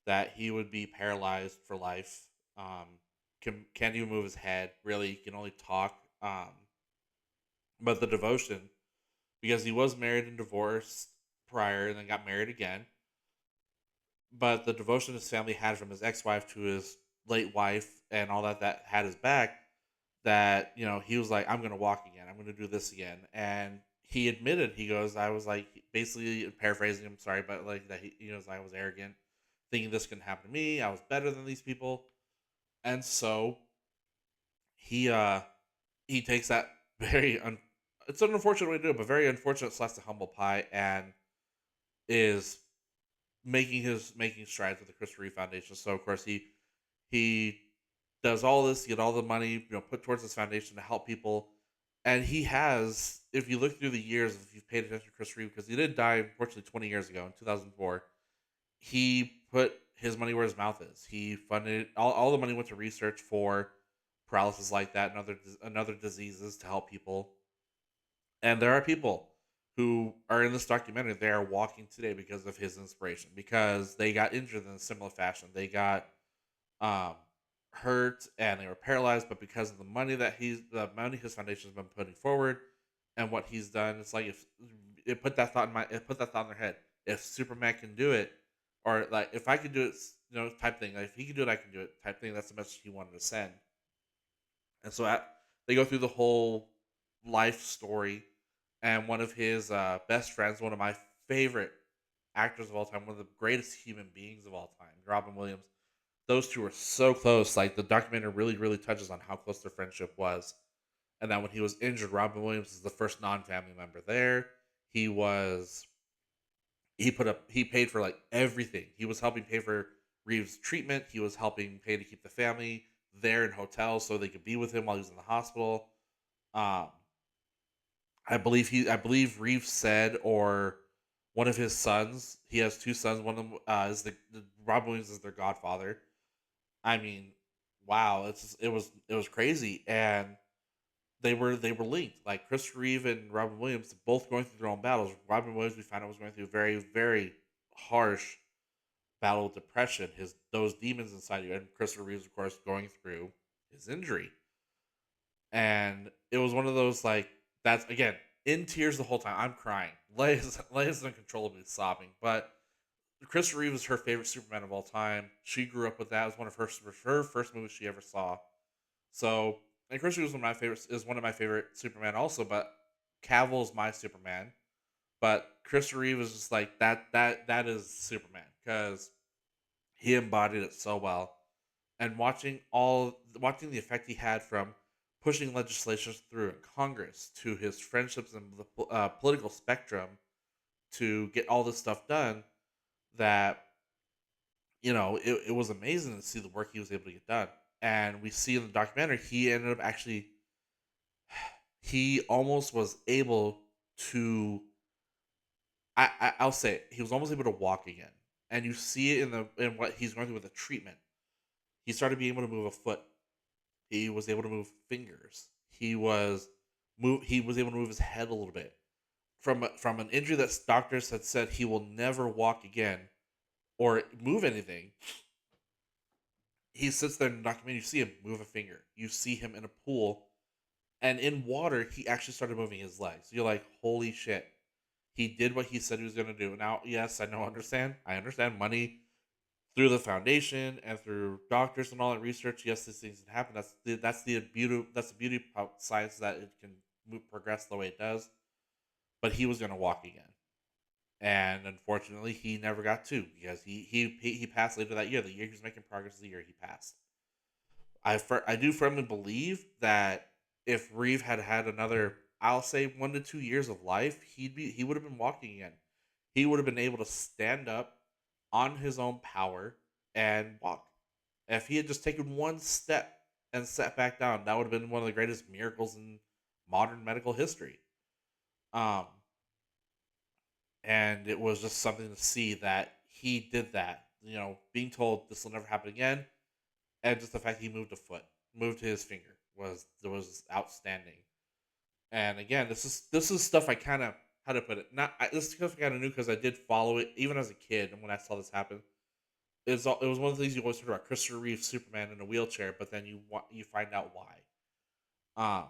that he would be paralyzed for life. Can't even move his head. Really, he can only talk. But the devotion, because he was married and divorced prior, and then got married again. But the devotion his family had from his ex-wife to his late wife and all that had his back. That he was like, I'm gonna walk again. I'm gonna do this again. And he admitted, he goes, I was like, basically paraphrasing him, sorry, but like that he was I was arrogant, thinking this can happen to me. I was better than these people. And so he uh he takes that it's an unfortunate way to do it, but very unfortunate slice of humble pie, and is making strides with the Christopher Reeve Foundation. So of course he does all this to get all the money put towards this foundation to help people, and he has. If you look through the years, if you've paid attention to Chris Reeve, because he did die unfortunately 20 years ago in 2004, he put his money where his mouth is. He funded all the money went to research for paralysis like that and other diseases to help people. And there are people who are in this documentary. They are walking today because of his inspiration, because they got injured in a similar fashion. They got um, hurt and they were paralyzed, but because of the money his foundation has been putting forward and what he's done, it's like if it put that thought in their head. If Superman can do it, or like if I could do it, type thing. Like if he can do it, I can do it, type thing. That's the message he wanted to send. And so they go through the whole life story, and one of his best friends, one of my favorite actors of all time, one of the greatest human beings of all time, Robin Williams. Those two were so close. Like the documentary really, really touches on how close their friendship was. And that when he was injured, Robin Williams is the first non-family member there. He was he paid for like everything. He was helping pay for Reeves' treatment. He was helping pay to keep the family there in hotels so they could be with him while he was in the hospital. Um, I believe Reeves said, or one of his sons. He has two sons. One of them is the Robin Williams is their godfather. I mean, wow, it was crazy, and they were linked. Like Chris Reeve and Robin Williams both going through their own battles. Robin Williams, we found out, was going through a very very harsh battle with depression, his those demons inside you, and Christopher Reeves, of course, going through his injury. And it was one of those like that's again in tears the whole time. I'm crying. Leia's uncontrollably sobbing, but Christopher Reeve is her favorite Superman of all time. She grew up with that. It was one of her first movies she ever saw. So, and Christopher Reeve is one of my favorite Superman also, but Cavill is my Superman. But Christopher Reeve is just like that is Superman because he embodied it so well. And watching the effect he had from pushing legislation through in Congress to his friendships in the political spectrum to get all this stuff done, that it was amazing to see the work he was able to get done. And we see in the documentary he ended up actually he almost was able to I'll say it, he was almost able to walk again. And you see it in what he's going through with the treatment. He started being able to move a foot. He was able to move fingers. He was able to move his head a little bit. From an injury that doctors had said he will never walk again or move anything. He sits there in the documentary. You see him move a finger. You see him in a pool, and in water, he actually started moving his legs. You're like, holy shit! He did what he said he was going to do. Now, yes, I understand money through the foundation and through doctors and all that research. Yes, these things can happen. That's the beauty of science, that it can progress the way it does. But he was going to walk again, and unfortunately, he never got to, because he passed later that year. The year he was making progress is the year he passed. I do firmly believe that if Reeve had had another, I'll say 1 to 2 years of life, he would have been walking again. He would have been able to stand up on his own power and walk. If he had just taken one step and sat back down, that would have been one of the greatest miracles in modern medical history. Um, and it was just something to see that he did that. Being told this will never happen again, and just the fact he moved a foot, moved his finger, was outstanding. And again, this is stuff I kind of, how to put it, not this stuff I kind of knew because I did follow it even as a kid, and when I saw this happen, it was one of the things you always heard about: Christopher Reeve, Superman in a wheelchair, but then you find out why. Um,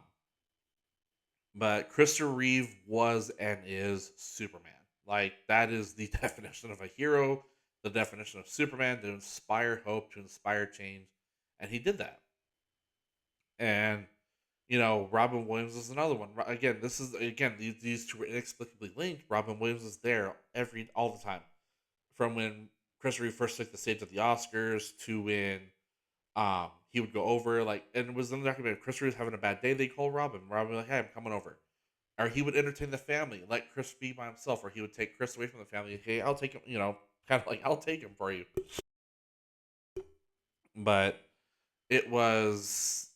but Christopher Reeve was and is Superman. Like that is the definition of a hero, the definition of Superman, to inspire hope, to inspire change, and he did that. And Robin Williams is another one. Again, these two were inexplicably linked. Robin Williams is there all the time, from when Chris Reeve first took the stage at the Oscars to when he would go over, like, and it was in the documentary. Chris Reeve was having a bad day. They call Robin. Robin would be like, "Hey, I'm coming over," or he would entertain the family, let Chris be by himself, or he would take Chris away from the family. Hey, I'll take him. Kind of like, I'll take him for you. But it was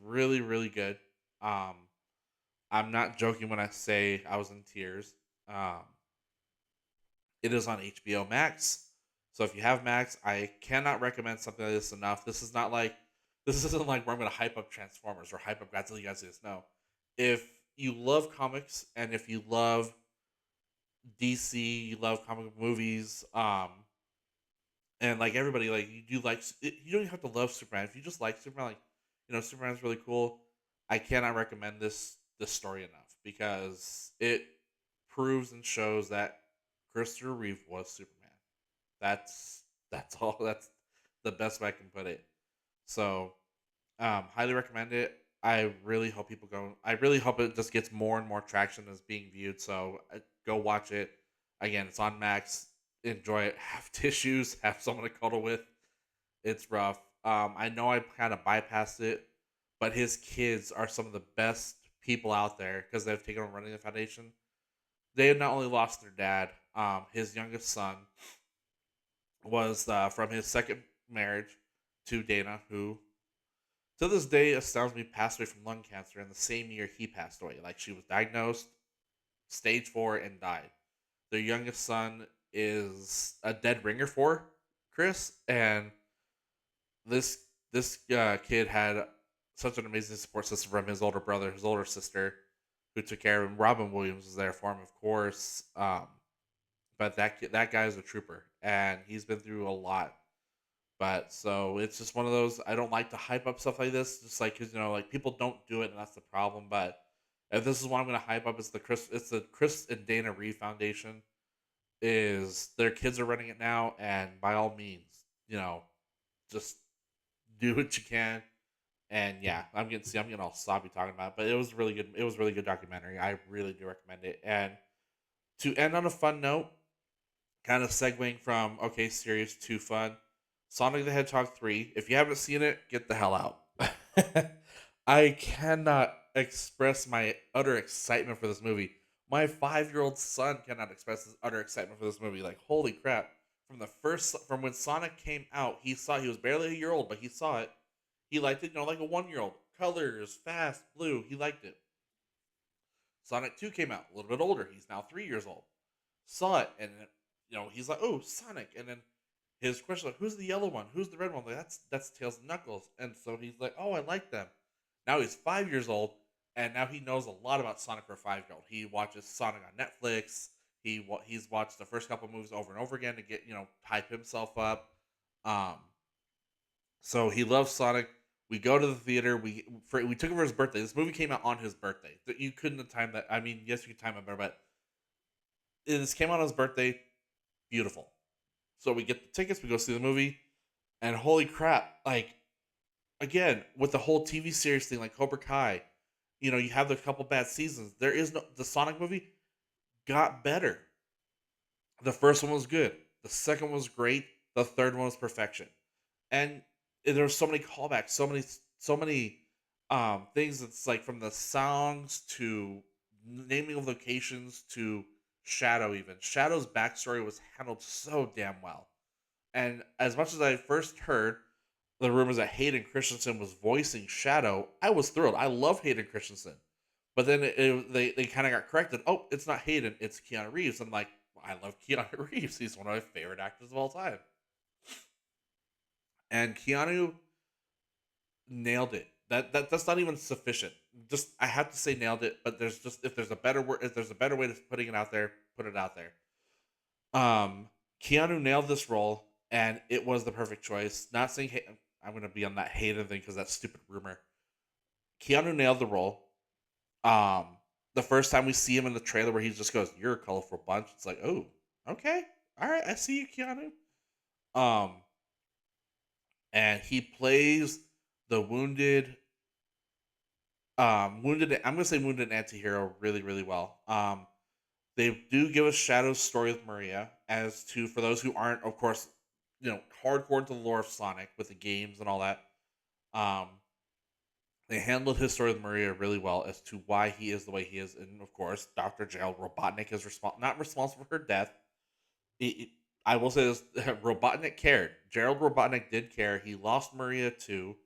really really good. Um, I'm not joking when I say I was in tears. Um, it is on HBO Max, So if you have Max, I cannot recommend something like this enough. This isn't like where I'm gonna hype up Transformers or hype up Godzilla. You guys do this. No. If you love comics and if you love DC, you love comic movies, and like everybody, like you do like you don't even have to love Superman. If you just like Superman, like Superman's really cool. I cannot recommend this story enough because it proves and shows that Christopher Reeve was Superman. That's all. That's the best way I can put it. So, highly recommend it. I really hope people go. I really hope it just gets more and more traction as being viewed. So go watch it. Again, it's on Max. Enjoy it. Have tissues. Have someone to cuddle with. It's rough. I know I kind of bypassed it, but his kids are some of the best people out there because they've taken on running the foundation. They have not only lost their dad, his youngest son was from his second marriage to Dana, who to this day astounds me passed away from lung cancer in the same year he passed away. Like she was diagnosed, stage 4, and died. Their youngest son is a dead ringer for Chris, and this this kid had such an amazing support system from his older brother, his older sister, who took care of him. Robin Williams was there for him, of course. But that guy is a trooper, and he's been through a lot. But so it's just one of those. I don't like to hype up stuff like this, just like because like people don't do it, and that's the problem. But if this is what I'm going to hype up, it's the Chris and Dana Reeve Foundation. Is their kids are running it now, and by all means, just do what you can. And yeah, I'm getting all sloppy talking about it, but it was really good. It was a really good documentary. I really do recommend it. And to end on a fun note, kind of segueing from okay, serious to fun. Sonic the Hedgehog 3. If you haven't seen it, get the hell out. I cannot express my utter excitement for this movie. My 5-year old son cannot express his utter excitement for this movie. Like, holy crap. From when Sonic came out, he was barely a year old, but he saw it. He liked it, like a 1-year old. Colors, fast, blue. He liked it. Sonic 2 came out, a little bit older. He's now 3 years old. Saw it, and he's like, "Oh, Sonic!" And then his question, like, "Who's the yellow one? Who's the red one?" Like, that's Tails and Knuckles. And so he's like, "Oh, I like them." Now he's 5 years old, and now he knows a lot about Sonic for a 5-year old. He watches Sonic on Netflix. He's watched the first couple movies over and over again to get hype himself up. Um, so he loves Sonic. We go to the theater. We took him for his birthday. This movie came out on his birthday. You couldn't have timed that. I mean, yes, you could time it better, but this came out on his birthday. Beautiful. So we get the tickets. We go see the movie, and holy crap! Like again with the whole TV series thing, like Cobra Kai. You have the couple bad seasons. There is no the Sonic movie got better. The first one was good. The second one was great. The third one was perfection. And there's so many callbacks, so many things. It's like from the songs to naming of locations to Shadow. Even Shadow's backstory was handled so damn well. And as much as I first heard the rumors that Hayden Christensen was voicing Shadow, I was thrilled. I love Hayden Christensen. But then they kind of got corrected. Oh, it's not Hayden, it's Keanu Reeves. I'm like, I love Keanu Reeves. He's one of my favorite actors of all time. And Keanu nailed it. That's not even sufficient. Just I have to say nailed it. But there's just if there's a better way of putting it out there, put it out there. Keanu nailed this role, and it was the perfect choice. Not saying I'm going to be on that Hayden thing because that stupid rumor. Keanu nailed the role. Um, the first time we see him in the trailer where he just goes, "You're a colorful bunch." It's like, oh, okay, all right, I see you, Keanu. Um, and he plays the wounded. I'm gonna say wounded antihero really, really well. They do give us Shadow's story with Maria as to for those who aren't, of course, hardcore into the lore of Sonic with the games and all that. Um, they handled his story with Maria really well as to why he is the way he is, and of course, Doctor Gerald Robotnik is not responsible for her death. I will say this: Robotnik cared. Gerald Robotnik did care. He lost Maria too,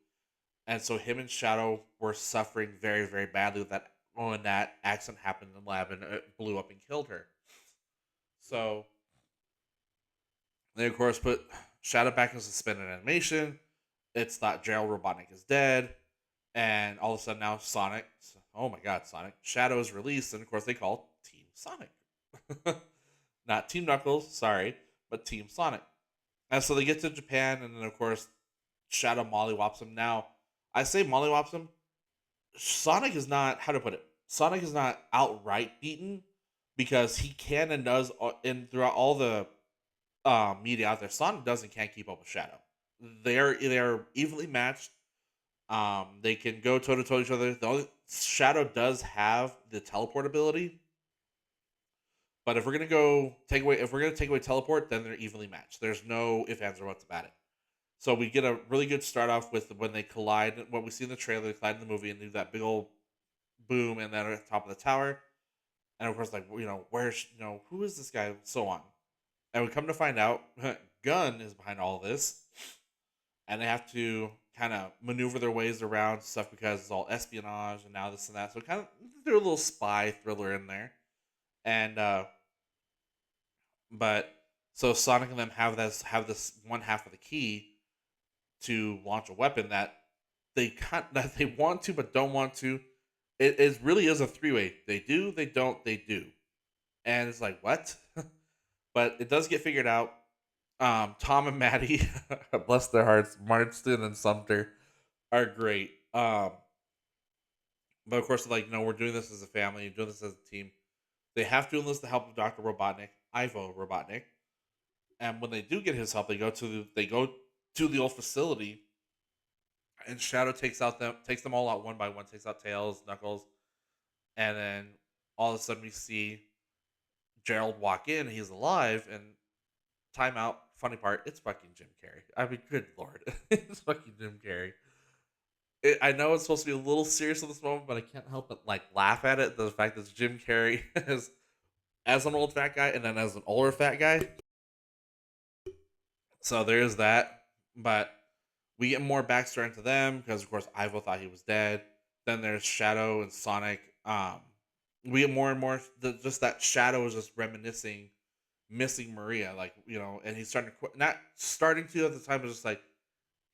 and so him and Shadow were suffering very, very badly with that when that accident happened in the lab and it blew up and killed her. So They of course put Shadow back in suspended animation. It's thought Gerald Robotnik is dead, and all of a sudden now Sonic, oh my God, Sonic Shadow is released, and of course they call Team Sonic, not Team Knuckles, sorry, but Team Sonic. And so they get to Japan, and then of course Shadow mollywops him. Now I say mollywops him. Sonic is not, how to put it. Sonic is not outright beaten because he can and does, and throughout all the media out there, Sonic does and can't keep up with Shadow. They're evenly matched. They can go toe to toe each other. The only Shadow does have the teleport ability, but if we're gonna take away teleport, then they're evenly matched. There's no ifs, ands, or what's about it. So we get a really good start off with when they collide. What we see in the trailer, they collide in the movie and do that big old boom, and then at the top of the tower. And of course, like where's who is this guy? So on, and we come to find out, Gunn is behind all this, and they have to kind of maneuver their ways around stuff because it's all espionage and now this and that. So kind of threw a little spy thriller in there, and but so Sonic and them have this one half of the key to launch a weapon that they can't that they want to but don't want to. It really is a three-way. They do, they don't, they do, and it's like what? But it does get figured out. Tom and Maddie, bless their hearts, Marston and Sumter are great. But of course, like, we're doing this as a family, doing this as a team. They have to enlist the help of Doctor Robotnik, Ivo Robotnik, and when they do get his help, they go to the old facility, and Shadow takes them all out one by one, takes out Tails, Knuckles, and then all of a sudden we see Gerald walk in, he's alive, and timeout. Funny part, it's fucking Jim Carrey. I mean, good lord, it's fucking Jim Carrey. I know it's supposed to be a little serious at this moment, but I can't help but like laugh at it. The fact that it's Jim Carrey as an old fat guy, and then as an older fat guy. So there is that. But we get more backstory into them because, of course, Ivo thought he was dead. Then there's Shadow and Sonic. We get more and more just that Shadow is just reminiscing, missing Maria, like, and he's starting to not starting to at the time, but just like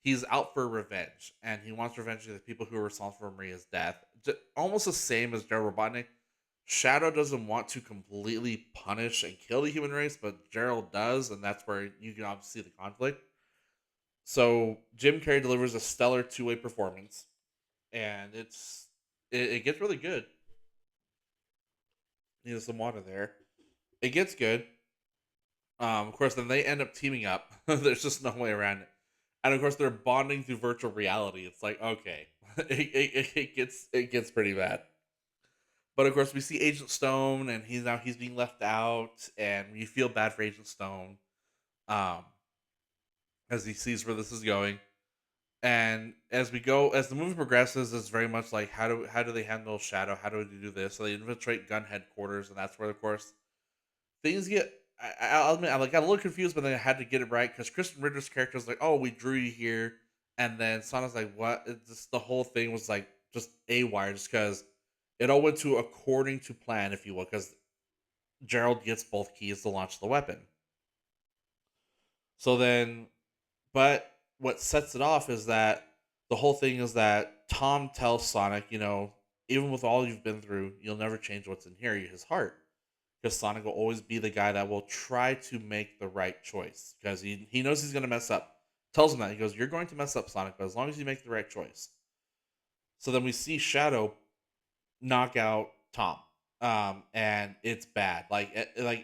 he's out for revenge, and he wants revenge of the people who were responsible for Maria's death. Almost the same as Gerald Robotnik. Shadow doesn't want to completely punish and kill the human race, but Gerald does, and that's where you can obviously see the conflict. So Jim Carrey delivers a stellar two-way performance, and it gets really good. Need some water there. It gets good. Of course, then they end up teaming up. There's just no way around it. And of course, they're bonding through virtual reality. It's like, okay, it gets pretty bad. But of course, we see Agent Stone, and he's being left out, and you feel bad for Agent Stone, um, as he sees where this is going. And as the movie progresses, it's very much like how do they handle Shadow? How do they do this? So they infiltrate Gun headquarters, and that's where, of course, things get. I'll admit, I got a little confused, but then I had to get it right because Kristen Ritter's character was like, "Oh, we drew you here," and then Sonic's like, "What?" The whole thing was like just a wire, just because it all went to according to plan, if you will, because Gerald gets both keys to launch the weapon. So then, but what sets it off is that the whole thing is that Tom tells Sonic, even with all you've been through, you'll never change what's in here, his heart. Because Sonic will always be the guy that will try to make the right choice. Because he knows he's going to mess up. Tells him that. He goes, "You're going to mess up, Sonic, but as long as you make the right choice." So then we see Shadow knock out Tom. And it's bad. Like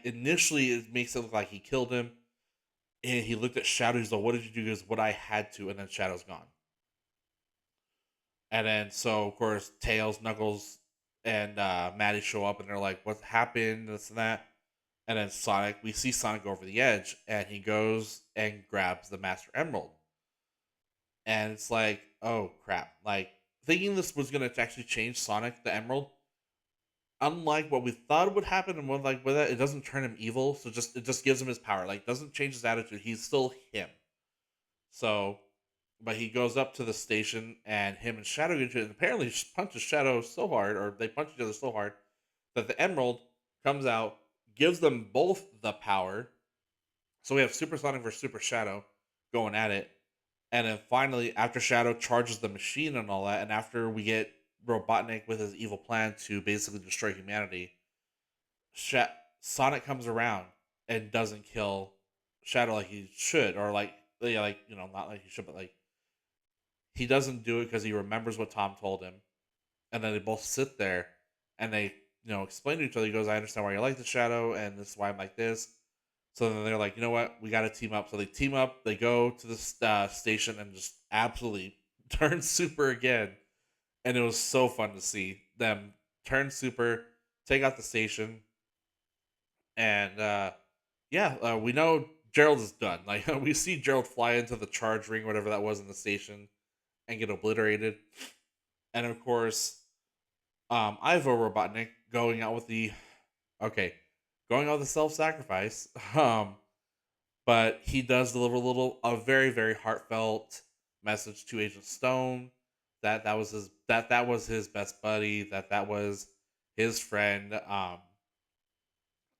initially, it makes it look like he killed him. And he looked at Shadow. He's like, "What did you do?" He goes, "What I had to." And then Shadow's gone. And then, so of course, Tails, Knuckles, and Maddie show up, and they're like, "What happened?" This and that. And then we see Sonic go over the edge, and he goes and grabs the Master Emerald. And it's like, oh crap! Like, thinking this was gonna actually change Sonic the Emerald, unlike what we thought would happen, and like with that, it doesn't turn him evil. So it just gives him his power. Like, doesn't change his attitude. He's still him. So, but he goes up to the station, and him and Shadow get into it, and apparently punches Shadow so hard, or they punch each other so hard, that the Emerald comes out, gives them both the power. So we have Super Sonic versus Super Shadow going at it. And then finally, after Shadow charges the machine and all that, and after we get Robotnik with his evil plan to basically destroy humanity, Sha- Sonic comes around and doesn't kill Shadow like he should, or like, yeah, like, not like he should, but like he doesn't do it because he remembers what Tom told him, and then they both sit there and they explain to each other. He goes, "I understand why you're like the Shadow, and this is why I'm like this." So then they're like, "You know what? We got to team up." So they team up. They go to the station and just absolutely turn super again, and it was so fun to see them turn super, take out the station, and yeah, we know Gerald is done. Like we see Gerald fly into the charge ring, whatever that was in the station, and get obliterated. And of course, Ivo Robotnik going out with the okay, going out with the self-sacrifice. But he does deliver a very very heartfelt message to Agent Stone that that was his best buddy, that was his friend.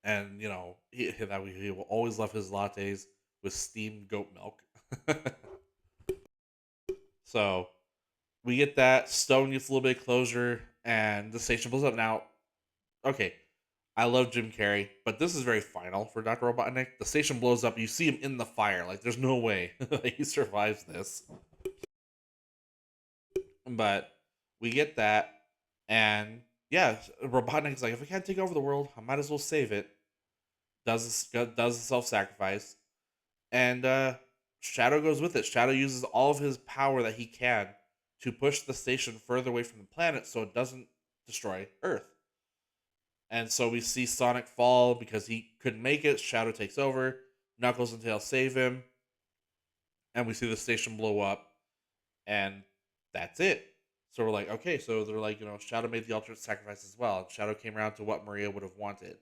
And he will always love his lattes with steamed goat milk. So we get that. Stone gets a little bit of closure, and the station blows up. Now, okay, I love Jim Carrey, but this is very final for Dr. Robotnik. The station blows up. You see him in the fire. Like, there's no way that he survives this. But we get that, and yeah, Robotnik's like, if I can't take over the world, I might as well save it. Does the self sacrifice, and Shadow goes with it. Shadow uses all of his power that he can to push the station further away from the planet so it doesn't destroy Earth. And so we see Sonic fall because he couldn't make it. Shadow takes over. Knuckles and Tails save him, and we see the station blow up, and that's it. So we're like, okay, so they're like, Shadow made the ultimate sacrifice as well. And Shadow came around to what Maria would have wanted.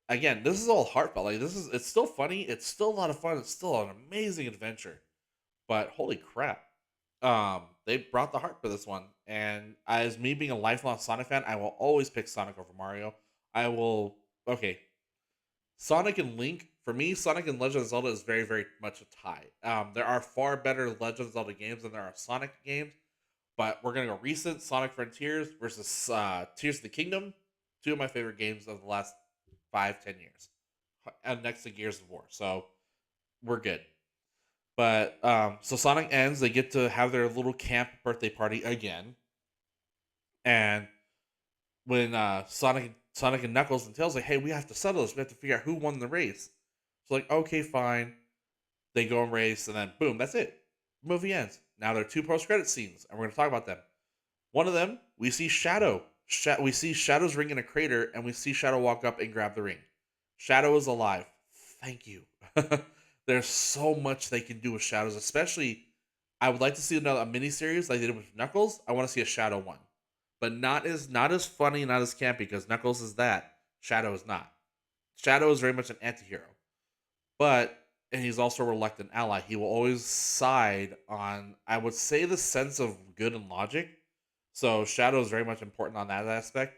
Again, this is all heartfelt. Like it's still funny. It's still a lot of fun. It's still an amazing adventure. But holy crap, they brought the heart for this one. And as me being a lifelong Sonic fan, I will always pick Sonic over Mario. I will. Okay, Sonic and Link, for me, Sonic and Legend of Zelda is very, very much a tie. There are far better Legend of Zelda games than there are Sonic games, but we're gonna go recent Sonic Frontiers versus Tears of the Kingdom, two of my favorite games of the last 5-10 years, and next to Gears of War. So we're good. But so Sonic ends. They get to have their little camp birthday party again, and when Sonic and Knuckles and Tails like, hey, we have to settle this. We have to figure out who won the race. So like, okay, fine. They go and race, and then boom, that's it. Movie ends. Now there are two post credit scenes, and we're gonna talk about them. One of them, we see Shadow. We see Shadow's ring in a crater, and we see Shadow walk up and grab the ring. Shadow is alive. Thank you. There's so much they can do with Shadows, especially. I would like to see a mini series like they did with Knuckles. I want to see a Shadow one, but not as funny, not as campy because Knuckles is that. Shadow is not. Shadow is very much an anti-hero, but and he's also a reluctant ally. He will always side on, I would say, the sense of good and logic. So Shadow is very much important on that aspect.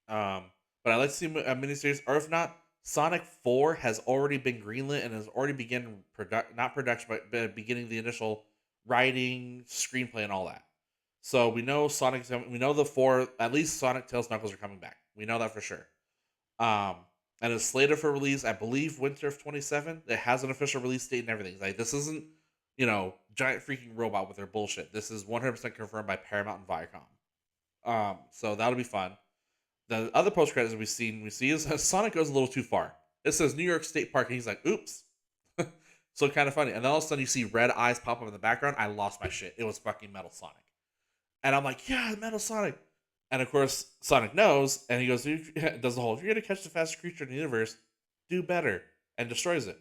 Um, but I'd like to see a miniseries, or if not, Sonic 4 has already been greenlit and has already begun not production, but beginning the initial writing, screenplay, and all that. So we know we know the four, at least Sonic, Tails, Knuckles are coming back. We know that for sure. Um, and it's slated for release, I believe, winter of 27. It has an official release date and everything. Like this isn't, giant freaking robot with their bullshit. This is 100% confirmed by Paramount and Viacom. So that'll be fun. The other post credits we see is Sonic goes a little too far. It says New York State Park, and he's like, "Oops." So kind of funny. And then all of a sudden, you see red eyes pop up in the background. I lost my shit. It was fucking Metal Sonic, and I'm like, "Yeah, Metal Sonic." And of course, Sonic knows, and he goes, "Does the whole? If you're gonna catch the fastest creature in the universe, do better," and destroys it.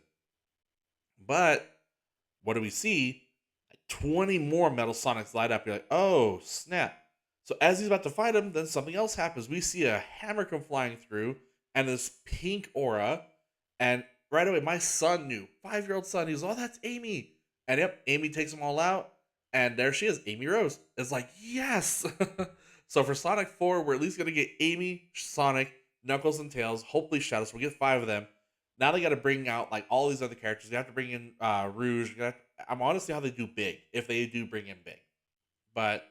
But what do we see? 20 more Metal Sonics light up. You're like, oh, snap. So as he's about to fight him, then something else happens. We see a hammer come flying through and this pink aura. And right away, my son knew. 5-year-old son, he goes, oh, that's Amy. And yep, Amy takes them all out. And there she is, Amy Rose. It's like, yes. So for Sonic 4, we're at least going to get Amy, Sonic, Knuckles, and Tails. Hopefully Shadow. So we'll get 5 of them. Now they got to bring out like all these other characters. They have to bring in Rouge. I'm honestly how they do big if they do bring in big. But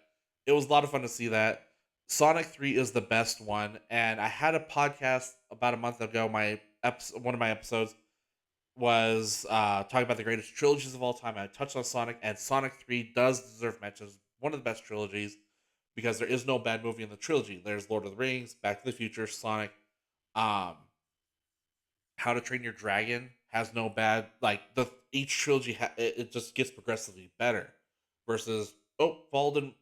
it was a lot of fun to see that. Sonic 3 is the best one, and I had a podcast about a month ago. One of my episodes was talking about the greatest trilogies of all time. I touched on Sonic, and Sonic 3 does deserve mentions. One of the best trilogies because there is no bad movie in the trilogy. There's Lord of the Rings, Back to the Future, Sonic, um, How to Train Your Dragon has no bad like the each trilogy it just gets progressively better versus Fall didn't.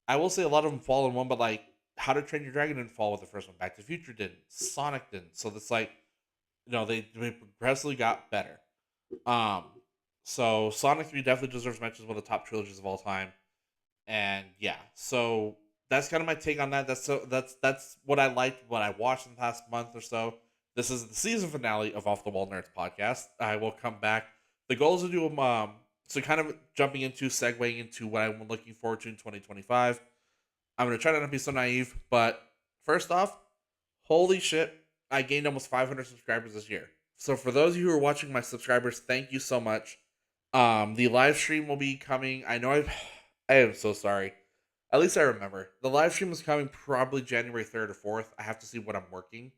I will say a lot of them fall in one, but like How to Train Your Dragon didn't fall with the first one. Back to the Future didn't. Sonic didn't. So it's like they progressively got better. Um, so Sonic 3 definitely deserves mentions one of the top trilogies of all time. And yeah, so that's kind of my take on that. That's what I liked, what I watched in the past month or so. This is the season finale of Off the Wall Nerds podcast. I will come back. The goal is to do so kind of jumping into segueing into what I'm looking forward to in 2025. I'm gonna try not to be so naive, but first off, holy shit, I gained almost 500 subscribers this year. So for those of you who are watching my subscribers, thank you so much. The live stream will be coming. I am so sorry. At least I remember. The live stream is coming probably January 3rd or 4th. I have to see what I'm working.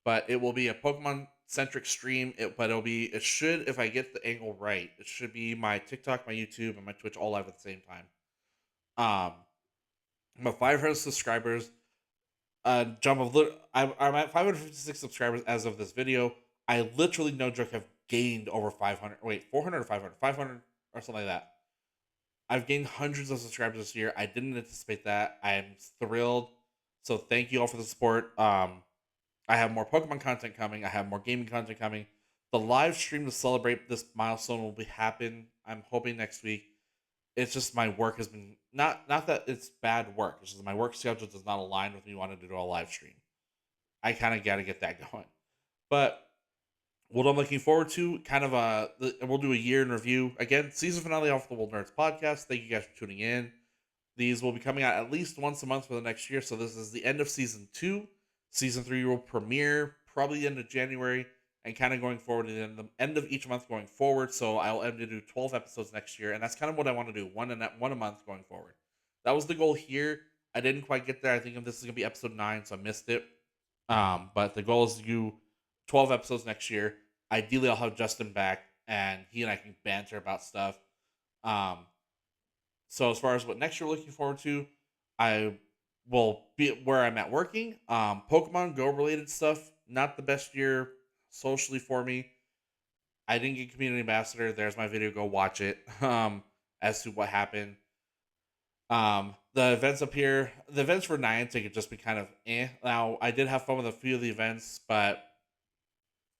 But it will be a Pokemon centric stream. It should, if I get the angle right, it should be my TikTok, my YouTube, and my Twitch all live at the same time. I'm at 500 subscribers. I'm at 556 subscribers as of this video. I literally, no joke, have gained over 500. Wait, 400 or 500? 500 or something like that. I've gained hundreds of subscribers this year. I didn't anticipate that. I am thrilled. So thank you all for the support. I have more Pokemon content coming. I have more gaming content coming. The live stream to celebrate this milestone will be happen. I'm hoping next week. It's just my work has been not that it's bad work. It's just my work schedule does not align with me wanting to do a live stream. I kind of got to get that going. But what I'm looking forward to, we'll do a year in review. Again, season finale Off the World Nerds podcast. Thank you guys for tuning in. These will be coming out at least once a month for the next year. So this is the end of season 2. Season 3 will premiere probably the end of January and kind of going forward and the end of each month going forward. So I'll aim to do 12 episodes next year. And that's kind of what I want to do. One a month going forward. That was the goal here. I didn't quite get there. I think this is going to be episode 9, so I missed it. But the goal is to do 12 episodes next year. Ideally, I'll have Justin back, and he and I can banter about stuff. Um, so as far as what next year looking forward to, I will be where I'm at working. Pokemon Go related stuff, not the best year socially for me. I didn't get community ambassador. There's my video. Go watch it. As to what happened. The events up here, the events for Niantic have just been kind of eh. Now I did have fun with a few of the events, but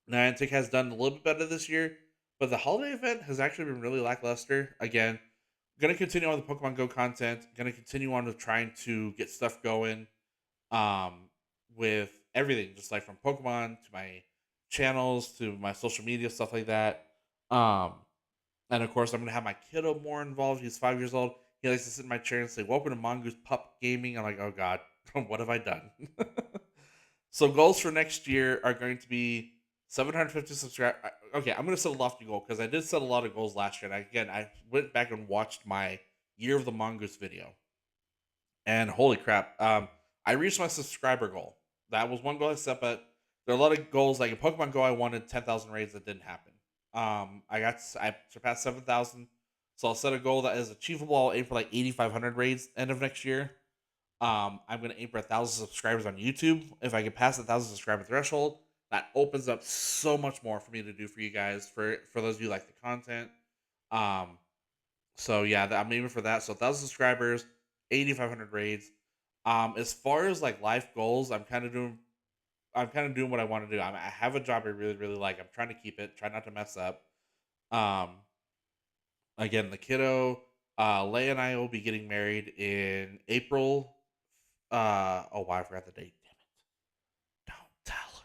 Niantic has done a little bit better this year. But the holiday event has actually been really lackluster. Again, gonna continue on the Pokemon Go content. Gonna continue on with trying to get stuff going. With everything, just like from Pokemon to my channels to my social media stuff like that. Um, and of course, I'm gonna have my kiddo more involved. He's 5 years old. He likes to sit in my chair and say, "Welcome to Mongoose Pup Gaming." I'm like, "Oh God, what have I done?" So goals for next year are going to be 750 subscribers. Okay, I'm gonna set a lofty goal because I did set a lot of goals last year. And I went back and watched my Year of the Mongoose video, and holy crap, I reached my subscriber goal. That was one goal I set, but there are a lot of goals. Like in Pokemon Go, I wanted 10,000 raids that didn't happen. I surpassed 7,000, so I'll set a goal that is achievable. I'll aim for like 8,500 raids end of next year. I'm gonna aim for 1,000 subscribers on YouTube. If I can pass the 1,000 subscriber threshold, that opens up so much more for me to do for you guys. For those of you who like the content, um, so yeah, I'm aiming for that. So 1,000 subscribers, 8,500 raids. As far as like life goals, I'm kind of doing what I want to do. I have a job I really really like. I'm trying to keep it, try not to mess up. Um, Again, the kiddo, Leia and I will be getting married in April. Oh wow, I forgot the date. Damn it! Don't tell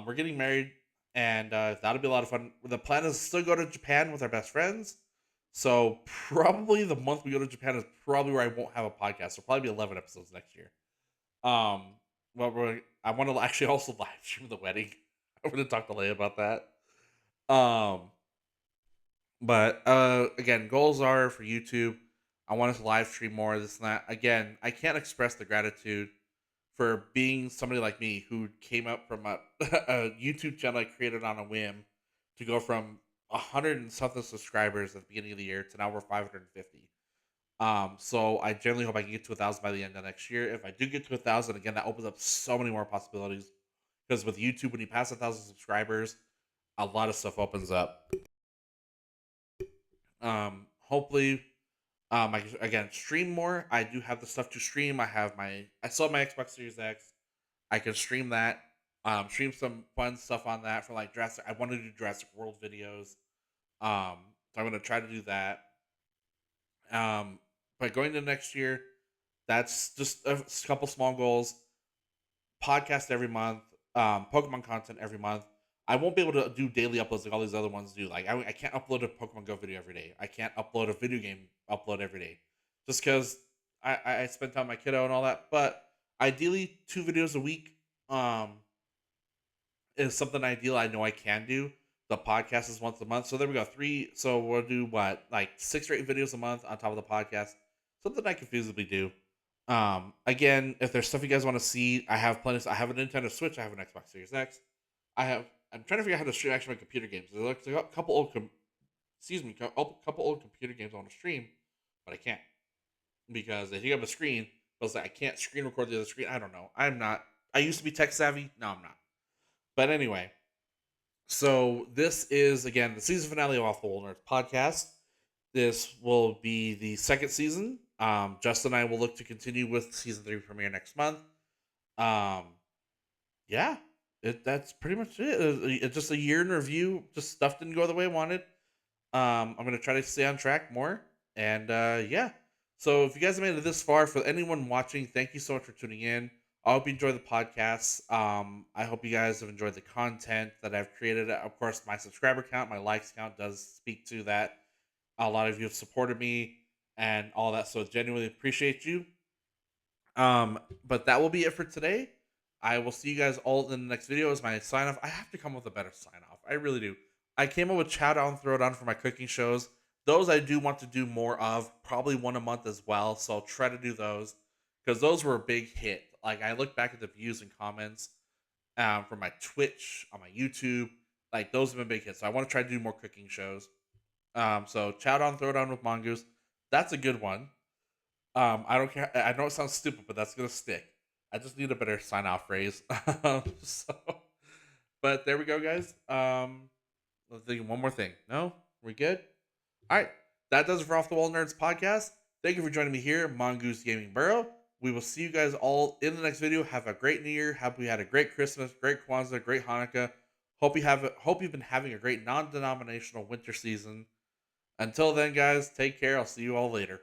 her. We're getting married, and that'll be a lot of fun. The plan is to still go to Japan with our best friends. So probably the month we go to Japan is probably where I won't have a podcast. So probably be 11 episodes next year. Um, I want to actually also live stream the wedding. I'm gonna talk to Leia about that. Um, but again, goals are for YouTube. I want us to live stream more. This and that. Again, I can't express the gratitude for being somebody like me who came up from a, a YouTube channel I created on a whim to go from 100 and something subscribers at the beginning of the year to now we're 550. So I generally hope I can get to 1,000 by the end of next year. If I do get to 1,000, again, that opens up so many more possibilities. Because with YouTube, when you pass 1,000 subscribers, a lot of stuff opens up. Hopefully, I can, again stream more. I do have the stuff to stream. I still have my Xbox Series X. I can stream that. Stream some fun stuff on that for like Jurassic. I want to do Jurassic World videos. So I'm gonna try to do that. Um, but going to next year, that's just a couple small goals. Podcast every month. Pokemon content every month. I won't be able to do daily uploads like all these other ones do. Like I can't upload a Pokemon Go video every day. I can't upload a video game upload every day, just because I spend time with my kiddo and all that. But ideally, 2 videos a week. Um, is something ideal I know I can do. The podcast is once a month. So there we go. Three. So we'll do what, like 6 or 8 videos a month on top of the podcast. Something I can feasibly do. Again, if there's stuff you guys want to see, I have plenty. I have a Nintendo Switch. I have an Xbox Series X. I have. I'm trying to figure out how to stream actually my computer games. There's like a couple old, couple old computer games I want to stream, but I can't because they take up a screen. But it's like I can't screen record the other screen. I don't know. I'm not. I used to be tech savvy. No, I'm not. But anyway, so this is again the season finale of Off the Wall Nerds podcast. This will be the second season. Justin and I will look to continue with season 3 premiere next month. Um, yeah, that's pretty much it. It's just a year in review. Just stuff didn't go the way I wanted. I'm gonna try to stay on track more, and yeah. So if you guys have made it this far, for anyone watching, thank you so much for tuning in. I hope you enjoy the podcast. I hope you guys have enjoyed the content that I've created. Of course, my subscriber count, my likes count does speak to that. A lot of you have supported me and all that, so genuinely appreciate you. But that will be it for today. I will see you guys all in the next video as my sign off. I have to come up with a better sign off. I really do. I came up with chow down, throw down for my cooking shows. Those I do want to do more of, probably one a month as well. So I'll try to do those because those were a big hit. Like I look back at the views and comments from my Twitch on my YouTube, like those have been big hits. So I want to try to do more cooking shows. So chow down, throw down with mongoose. That's a good one. I don't care. I know it sounds stupid, but that's gonna stick. I just need a better sign off phrase. So, but there we go, guys. Let's think one more thing. No, we good. All right, that does it for Off the Wall Nerds podcast. Thank you for joining me here, Mongoose Gaming Burrow. We will see you guys all in the next video. Have a great New Year. Hope we had a great Christmas, great Kwanzaa, great Hanukkah. Hope you've been having a great non-denominational winter season. Until then, guys, take care. I'll see you all later.